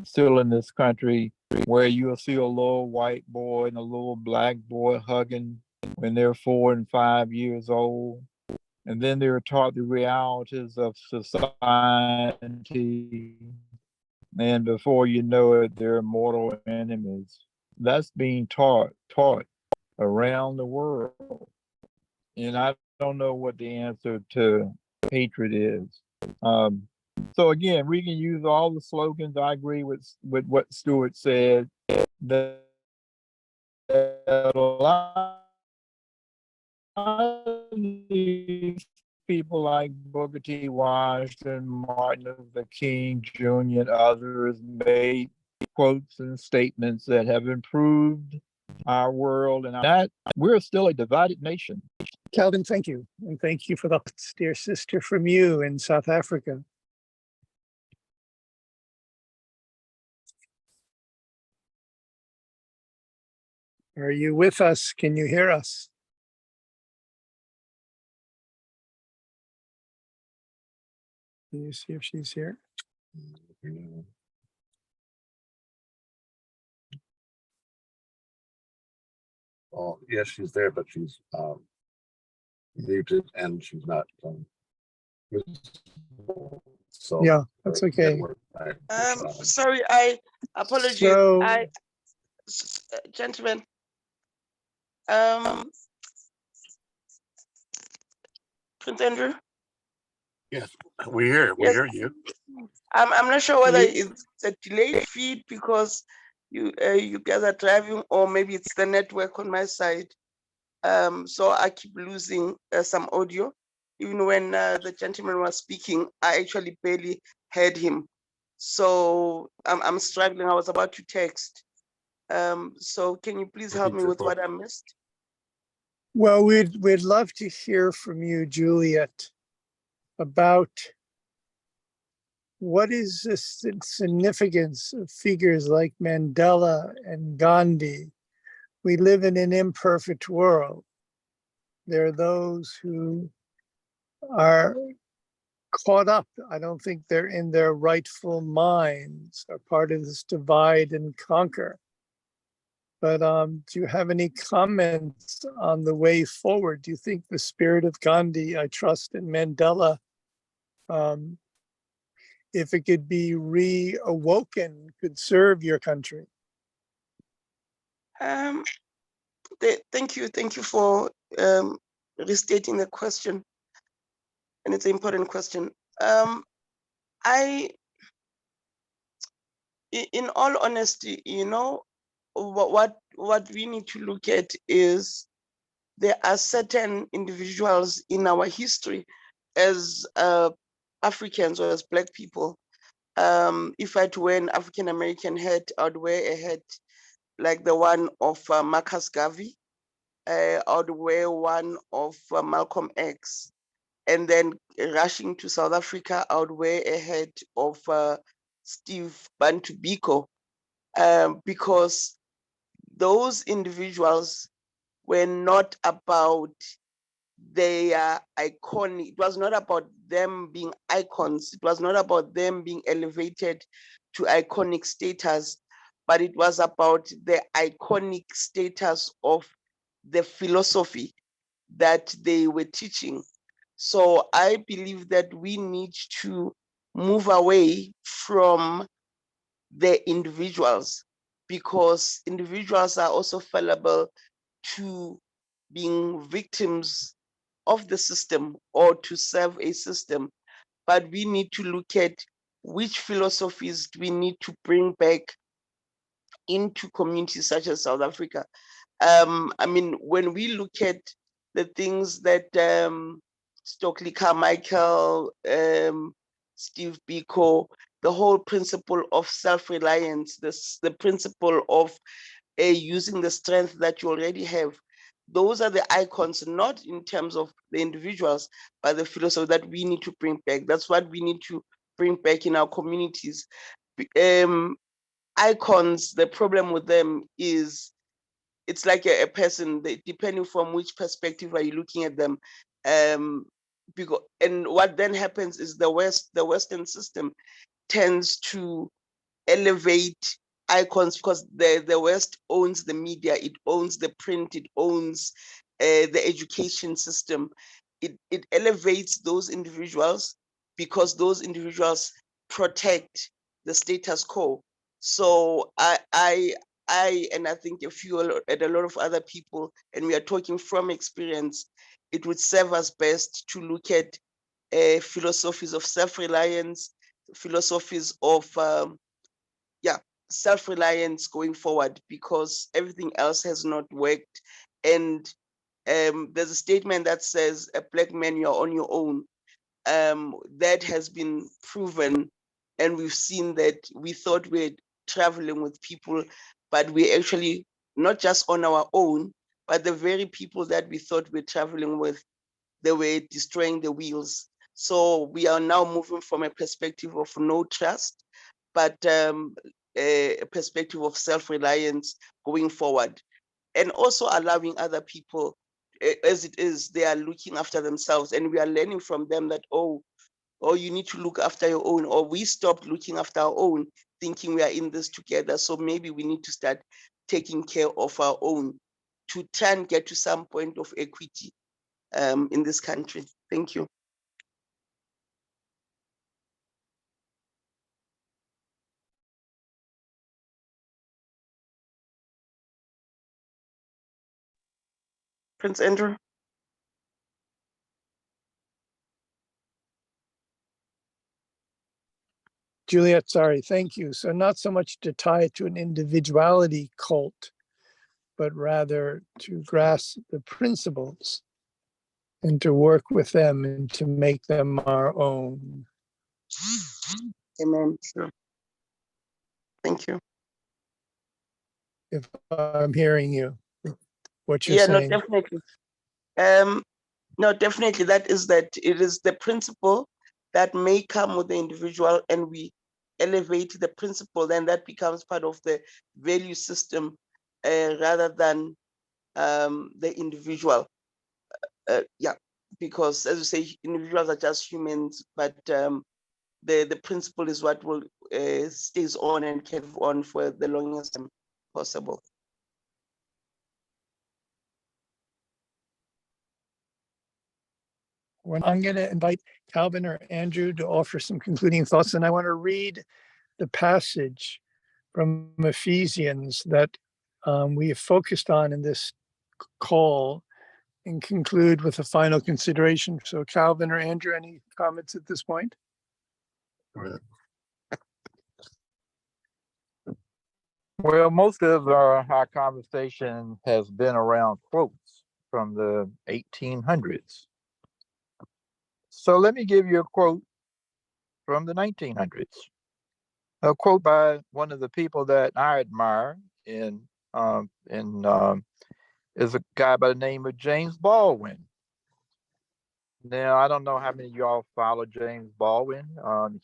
still in this country where you'll see a little white boy and a little black boy hugging when they're 4 and 5 years old. And then they're taught the realities of society. And before you know it, they're mortal enemies. That's being taught around the world. And I don't know what the answer to hatred is. So again, we can use all the slogans. I agree with what Stuart said. That a lot of these people like Booker T. Washington, Martin Luther King Jr., and others made quotes and statements that have improved our world, and that we're still a divided nation. Calvin, thank you. And thank you for the dear sister from you in South Africa. Are you with us? Can you hear us? Can you see if she's here? Oh, yes, she's there, but she's muted and she's not. So Yeah, that's okay. Sorry, I apologize. So, Gentlemen, Prince Andrew. Yes, we hear you. I'm not sure whether it's a delayed feed because you guys are driving, or maybe it's the network on my side. So I keep losing some audio. Even when the gentleman was speaking, I actually barely heard him. So I'm struggling. I was about to text. So can you please help me with what I missed? well, we'd love to hear from you, Juliet, about what is the significance of figures like Mandela and Gandhi. We live in an imperfect world. There are those who are caught up. I don't think they're in their rightful minds, are part of this divide and conquer. But do you have any comments on the way forward? Do you think the spirit of Gandhi, I trust, in Mandela, if it could be reawoken, could serve your country? Thank you for restating the question, and it's an important question. In all honesty, you know, what we need to look at is there are certain individuals in our history as Africans or as Black people. If I had to wear an African American hat, I'd wear a hat like the one of Marcus Garvey. I would wear one of Malcolm X. and then rushing to South Africa out way ahead of Steve Bantu Biko, because those individuals were not about their iconic, it was not about them being icons, it was not about them being elevated to iconic status, but it was about the iconic status of the philosophy that they were teaching. So I believe that we need to move away from the individuals, because individuals are also fallible to being victims of the system or to serve a system. But we need to look at which philosophies do we need to bring back into communities such as South Africa. I mean, when we look at the things that Stokely Carmichael, Steve Biko, the whole principle of self-reliance, the principle of using the strength that you already have, those are the icons, not in terms of the individuals, but the philosophy that we need to bring back. That's what we need to bring back in our communities. Icons, the problem with them is it's like a person, depending from which perspective are you looking at them. Because, and what then happens is the Western system tends to elevate icons because the West owns the media, it owns the print, it owns the education system. It elevates those individuals because those individuals protect the status quo. So I and I think and a lot of other people, and we are talking from experience, it would serve us best to look at philosophies of self-reliance, philosophies of self-reliance going forward, because everything else has not worked. And there's a statement that says, a black man, you're on your own. That has been proven, and we've seen that we thought we're traveling with people, but we're actually not just on our own, but the very people that we thought we're traveling with, they were destroying the wheels. So we are now moving from a perspective of no trust, but a perspective of self-reliance going forward, and also allowing other people, as it is, they are looking after themselves, and we are learning from them that, oh, you need to look after your own, or we stopped looking after our own, thinking we are in this together. So maybe we need to start taking care of our own to try and get to some point of equity in this country. Thank you. Prince Andrew. Juliet, sorry, thank you. So not so much to tie it to an individuality cult, but rather to grasp the principles and to work with them and to make them our own. Amen. Sure. Thank you. If I'm hearing you, what you're Yeah, saying. no, definitely. No, definitely that it is the principle that may come with the individual, and we elevate the principle, then that becomes part of the value system rather than the individual. Yeah, because as you say, individuals are just humans, but the principle is what will stays on and carry on for the longest time possible. I'm going to invite Calvin or Andrew to offer some concluding thoughts, and I want to read the passage from Ephesians that we have focused on in this call and conclude with a final consideration. So Calvin or Andrew, any comments at this point? Well, most of our conversation has been around quotes from the 1800s. So let me give you a quote from the 1900s. A quote by one of the people that I admire is a guy by the name of James Baldwin. Now, I don't know how many of y'all follow James Baldwin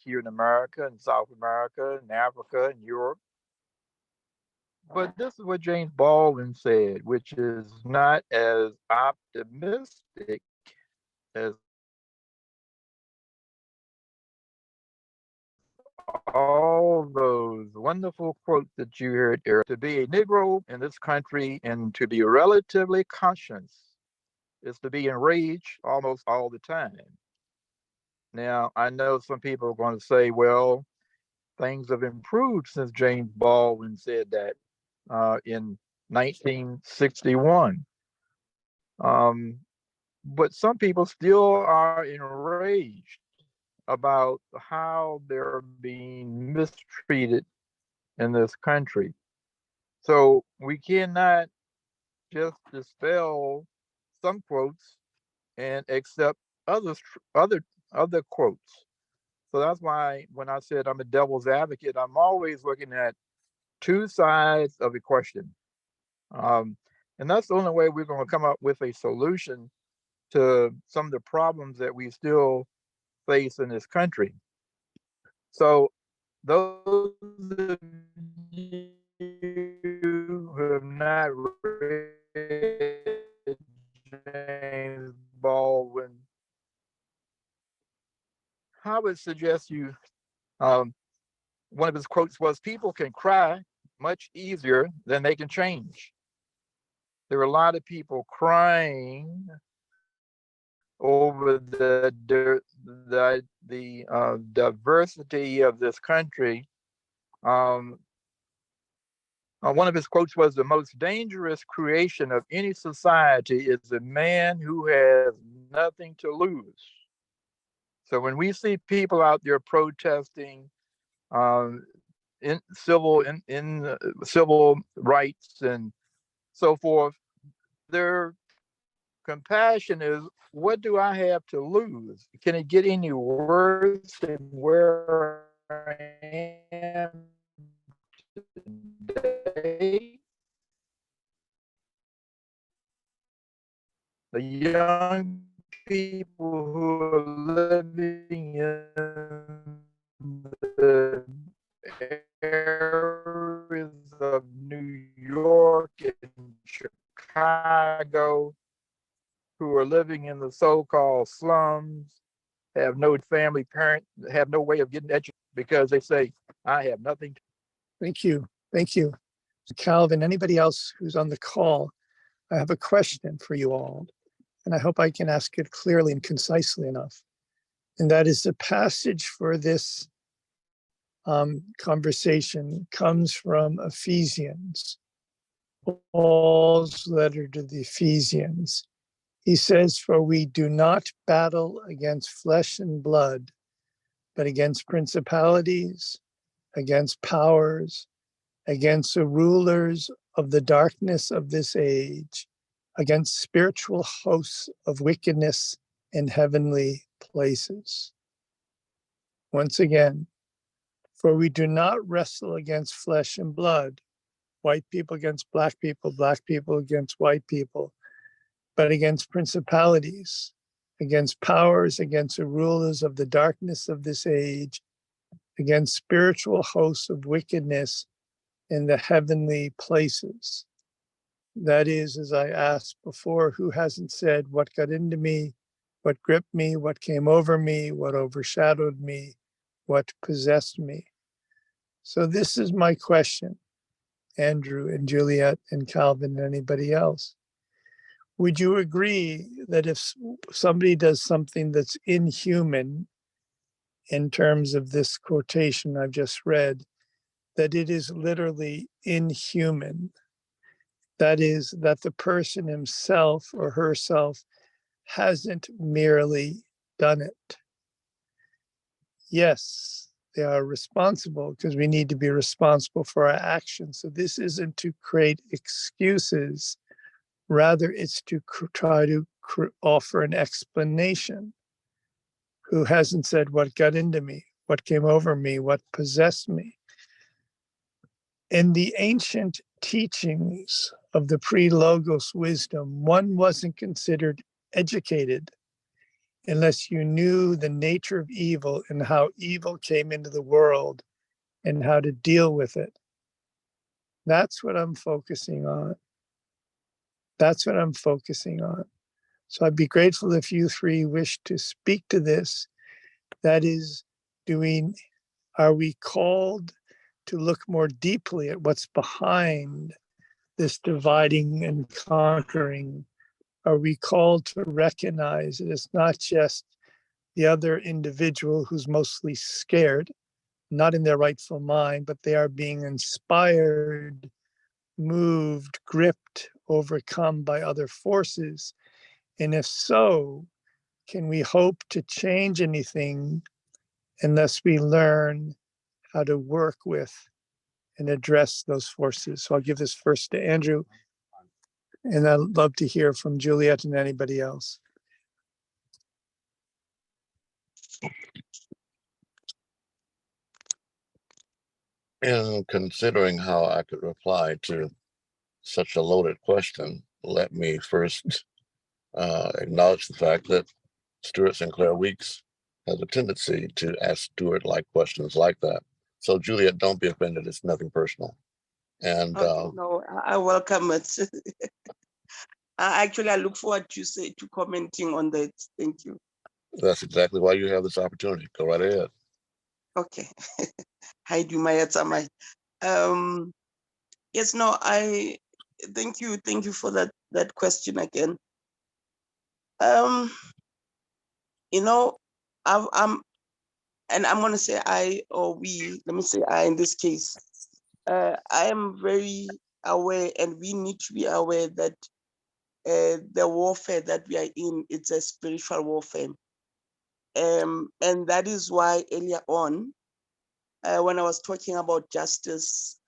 here in America, in South America, in Africa, in Europe. But this is what James Baldwin said, which is not as optimistic as all those wonderful quotes that you heard earlier. To be a Negro in this country and to be relatively conscious is to be enraged almost all the time. Now, I know some people are going to say, well, things have improved since James Baldwin said that in 1961. But some people still are enraged about how they're being mistreated in this country. So we cannot just dispel some quotes and accept other quotes. So that's why when I said I'm a devil's advocate, I'm always looking at two sides of a question. And that's the only way we're going to come up with a solution to some of the problems that we still face in this country. So those of you who have not read James Baldwin, I would suggest you, one of his quotes was, people can cry much easier than they can change. There are a lot of people crying over the diversity of this country. One of his quotes was, the most dangerous creation of any society is a man who has nothing to lose. So when we see people out there protesting in civil rights and so forth, their compassion is, what do I have to lose? Can it get any worse than where I am today? The young people who are living in the areas of New York and Chicago, who are living in the so-called slums, have no family, parent, have no way of getting educated because they say, I have nothing. Thank you. Thank you. Calvin, anybody else who's on the call, I have a question for you all, and I hope I can ask it clearly and concisely enough. And that is, the passage for this conversation comes from Ephesians, Paul's letter to the Ephesians. He says, for we do not battle against flesh and blood, but against principalities, against powers, against the rulers of the darkness of this age, against spiritual hosts of wickedness in heavenly places. Once again, for we do not wrestle against flesh and blood, white people against black people against white people, but against principalities, against powers, against the rulers of the darkness of this age, against spiritual hosts of wickedness in the heavenly places. That is, as I asked before, who hasn't said what got into me, what gripped me, what came over me, what overshadowed me, what possessed me? So this is my question, Andrew and Juliet and Calvin and anybody else. Would you agree that if somebody does something that's inhuman in terms of this quotation I've just read, that it is literally inhuman? That is, that the person himself or herself hasn't merely done it. Yes, they are responsible because we need to be responsible for our actions. So this isn't to create excuses. Rather, it's to try to offer an explanation. Who hasn't said what got into me, what came over me, what possessed me? In the ancient teachings of the pre-Logos wisdom, one wasn't considered educated unless you knew the nature of evil and how evil came into the world and how to deal with it. That's what I'm focusing on. That's what I'm focusing on. So I'd be grateful if you three wish to speak to this. That is, are we called to look more deeply at what's behind this dividing and conquering? Are we called to recognize that it's not just the other individual who's mostly scared, not in their rightful mind, but they are being inspired, moved, gripped, overcome by other forces? And if so, can we hope to change anything unless we learn how to work with and address those forces? So I'll give this first to Andrew, and I'd love to hear from Juliet and anybody else. And considering how I could reply to such a loaded question, let me first acknowledge the fact that Stuart Sinclair Weeks has a tendency to ask Stuart-like questions like that. So Juliet, don't be offended. It's nothing personal. And no, I welcome it. I look forward to commenting on that. Thank you. that's exactly why you have this opportunity. Go right ahead. Okay. Hi, Dumayatsamai. Yes, no, I thank you for that question again. You know, I'm going to say I, or we, let me say I in this case. I am very aware, and we need to be aware that the warfare that we are in, it's a spiritual warfare. And that is why earlier on, when I was talking about justice,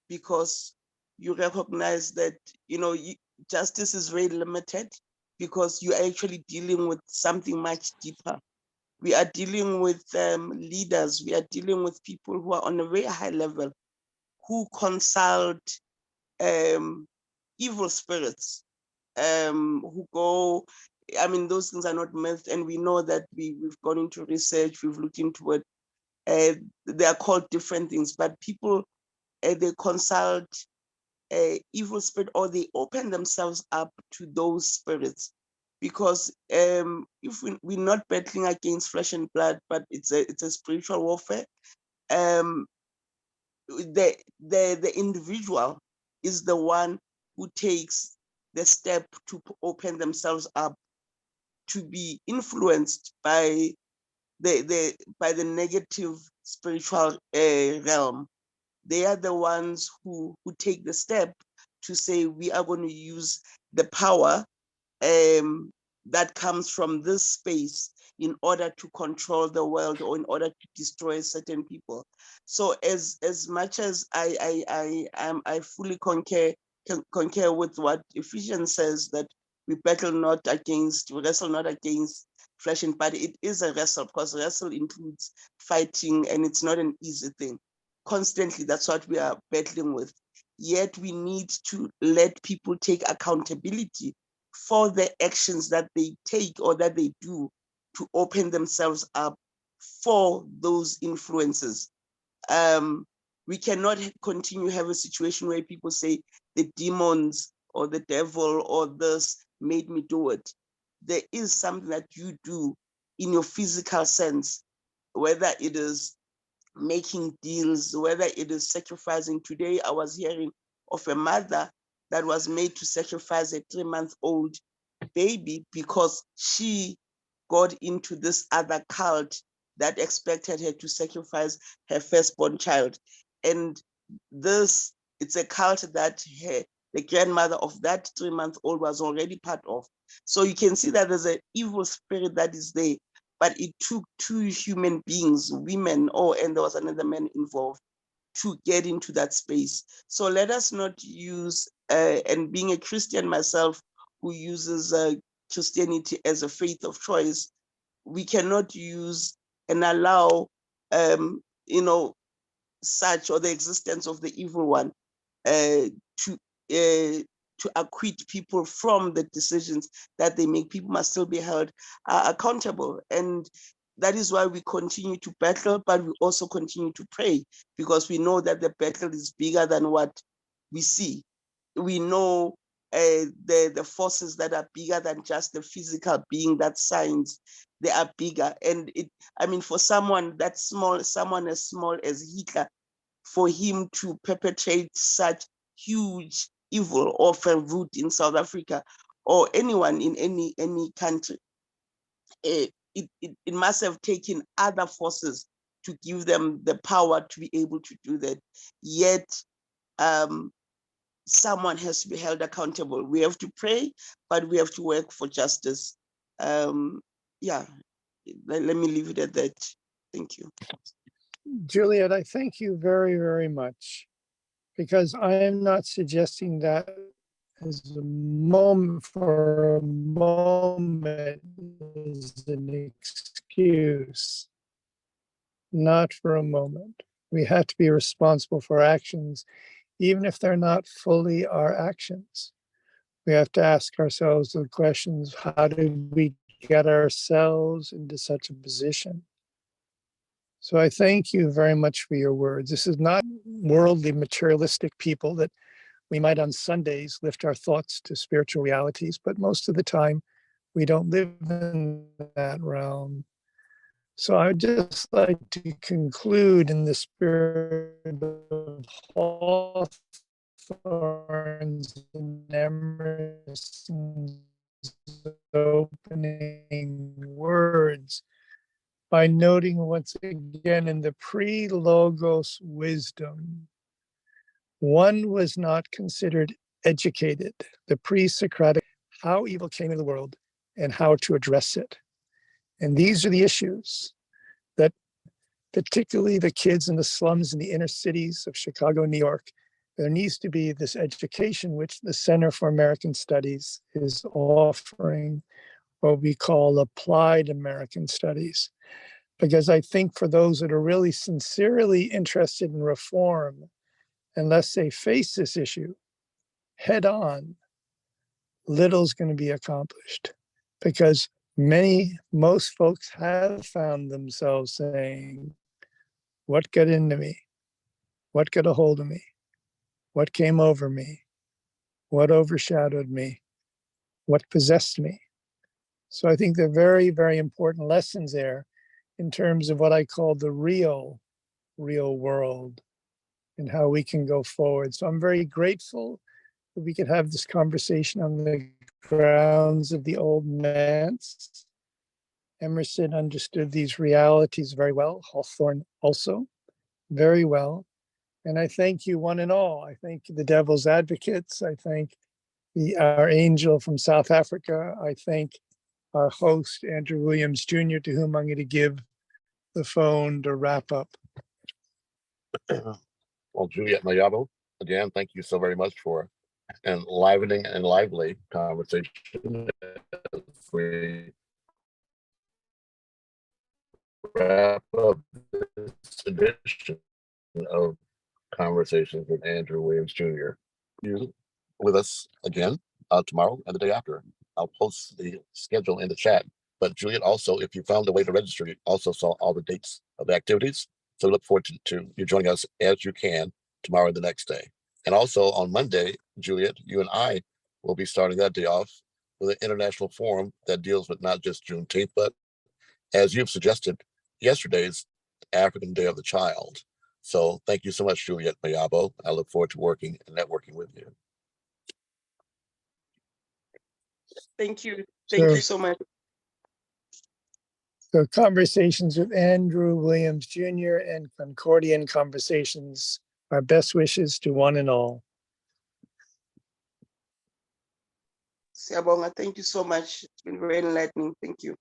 because you recognize that, justice is very limited because you are actually dealing with something much deeper. We are dealing with leaders. We are dealing with people who are on a very high level, who consult evil spirits, who go, those things are not myths, and we know that we've gone into research, we've looked into it. They are called different things, but people, they consult evil spirit, or they open themselves up to those spirits, because if we're not battling against flesh and blood, but it's a spiritual warfare. The individual is the one who takes the step to open themselves up to be influenced by the negative spiritual realm. They are the ones who take the step to say, we are going to use the power that comes from this space in order to control the world, or in order to destroy certain people. So as much as I fully concur with what Ephesians says, that we wrestle not against flesh and blood. It is a wrestle, because wrestle includes fighting, and it's not an easy thing. Constantly, that's what we are battling with. Yet we need to let people take accountability for the actions that they take or that they do to open themselves up for those influences. We cannot continue to have a situation where people say the demons or the devil or this made me do it. There is something that you do in your physical sense, whether it is making deals, whether it is sacrificing. Today, I was hearing of a mother that was made to sacrifice a 3-month-old baby because she got into this other cult that expected her to sacrifice her firstborn child. And it's a cult that the grandmother of that 3-month-old was already part of. So you can see that there's an evil spirit that is there, but it took 2 human beings, women, and there was another man involved, to get into that space. So let us not use, and being a Christian myself who uses Christianity as a faith of choice, we cannot use and allow, such, or the existence of the evil one to to acquit people from the decisions that they make. People must still be held accountable. And that is why we continue to battle, but we also continue to pray, because we know that the battle is bigger than what we see. We know the forces that are bigger than just the physical being that signs, they are bigger. And for someone that small, someone as small as Hitler, for him to perpetrate such huge evil or Verwoerd in South Africa, or anyone in any country, it must have taken other forces to give them the power to be able to do that. Yet, someone has to be held accountable. We have to pray, but we have to work for justice. Yeah, let me leave it at that. Thank you. Juliet, I thank you very, very much, because I am not suggesting that as a moment is an excuse. Not for a moment. We have to be responsible for actions, even if they're not fully our actions. We have to ask ourselves the questions: how did we get ourselves into such a position? So I thank you very much for your words. This is not worldly, materialistic people that we might on Sundays lift our thoughts to spiritual realities, but most of the time we don't live in that realm. So I'd just like to conclude in the spirit of Hawthorne's and Emerson's opening words by noting once again in the pre-logos wisdom, one was not considered educated, the pre-Socratic, how evil came into the world and how to address it. And these are the issues that particularly the kids in the slums in the inner cities of Chicago, New York, there needs to be this education, which the Center for American Studies is offering, what we call applied American studies. Because I think for those that are really sincerely interested in reform, unless they face this issue head on, little's going to be accomplished. Because most folks have found themselves saying, what got into me? What got a hold of me? What came over me? What overshadowed me? What possessed me? So I think they're very, very important lessons there in terms of what I call the real world and how we can go forward. So I'm very grateful that we could have this conversation on the grounds of the old manse. Emerson understood these realities very well. Hawthorne also very well. And I thank you one and all. I thank the devil's advocates. I thank our angel from South Africa. I thank our host, Andrew Williams Jr., to whom I'm going to give the phone to wrap up. Well, Juliet Mayabo, again, thank you so very much for an enlivening and lively conversation. As we wrap up this edition of Conversations with Andrew Williams Jr. You with us again tomorrow and the day after. I'll post the schedule in the chat. But Juliet, also, if you found a way to register, you also saw all the dates of the activities. So look forward to you joining us as you can tomorrow and the next day. And also on Monday, Juliet, you and I will be starting that day off with an international forum that deals with not just Juneteenth, but as you've suggested, yesterday's African Day of the Child. So thank you so much, Juliet Mayabo. I look forward to working and networking with you. Thank you. Thank you so much. So Conversations with Andrew Williams Jr. and Concordian Conversations. Our best wishes to one and all. Siyabonga, thank you so much. It's been very enlightening. Thank you.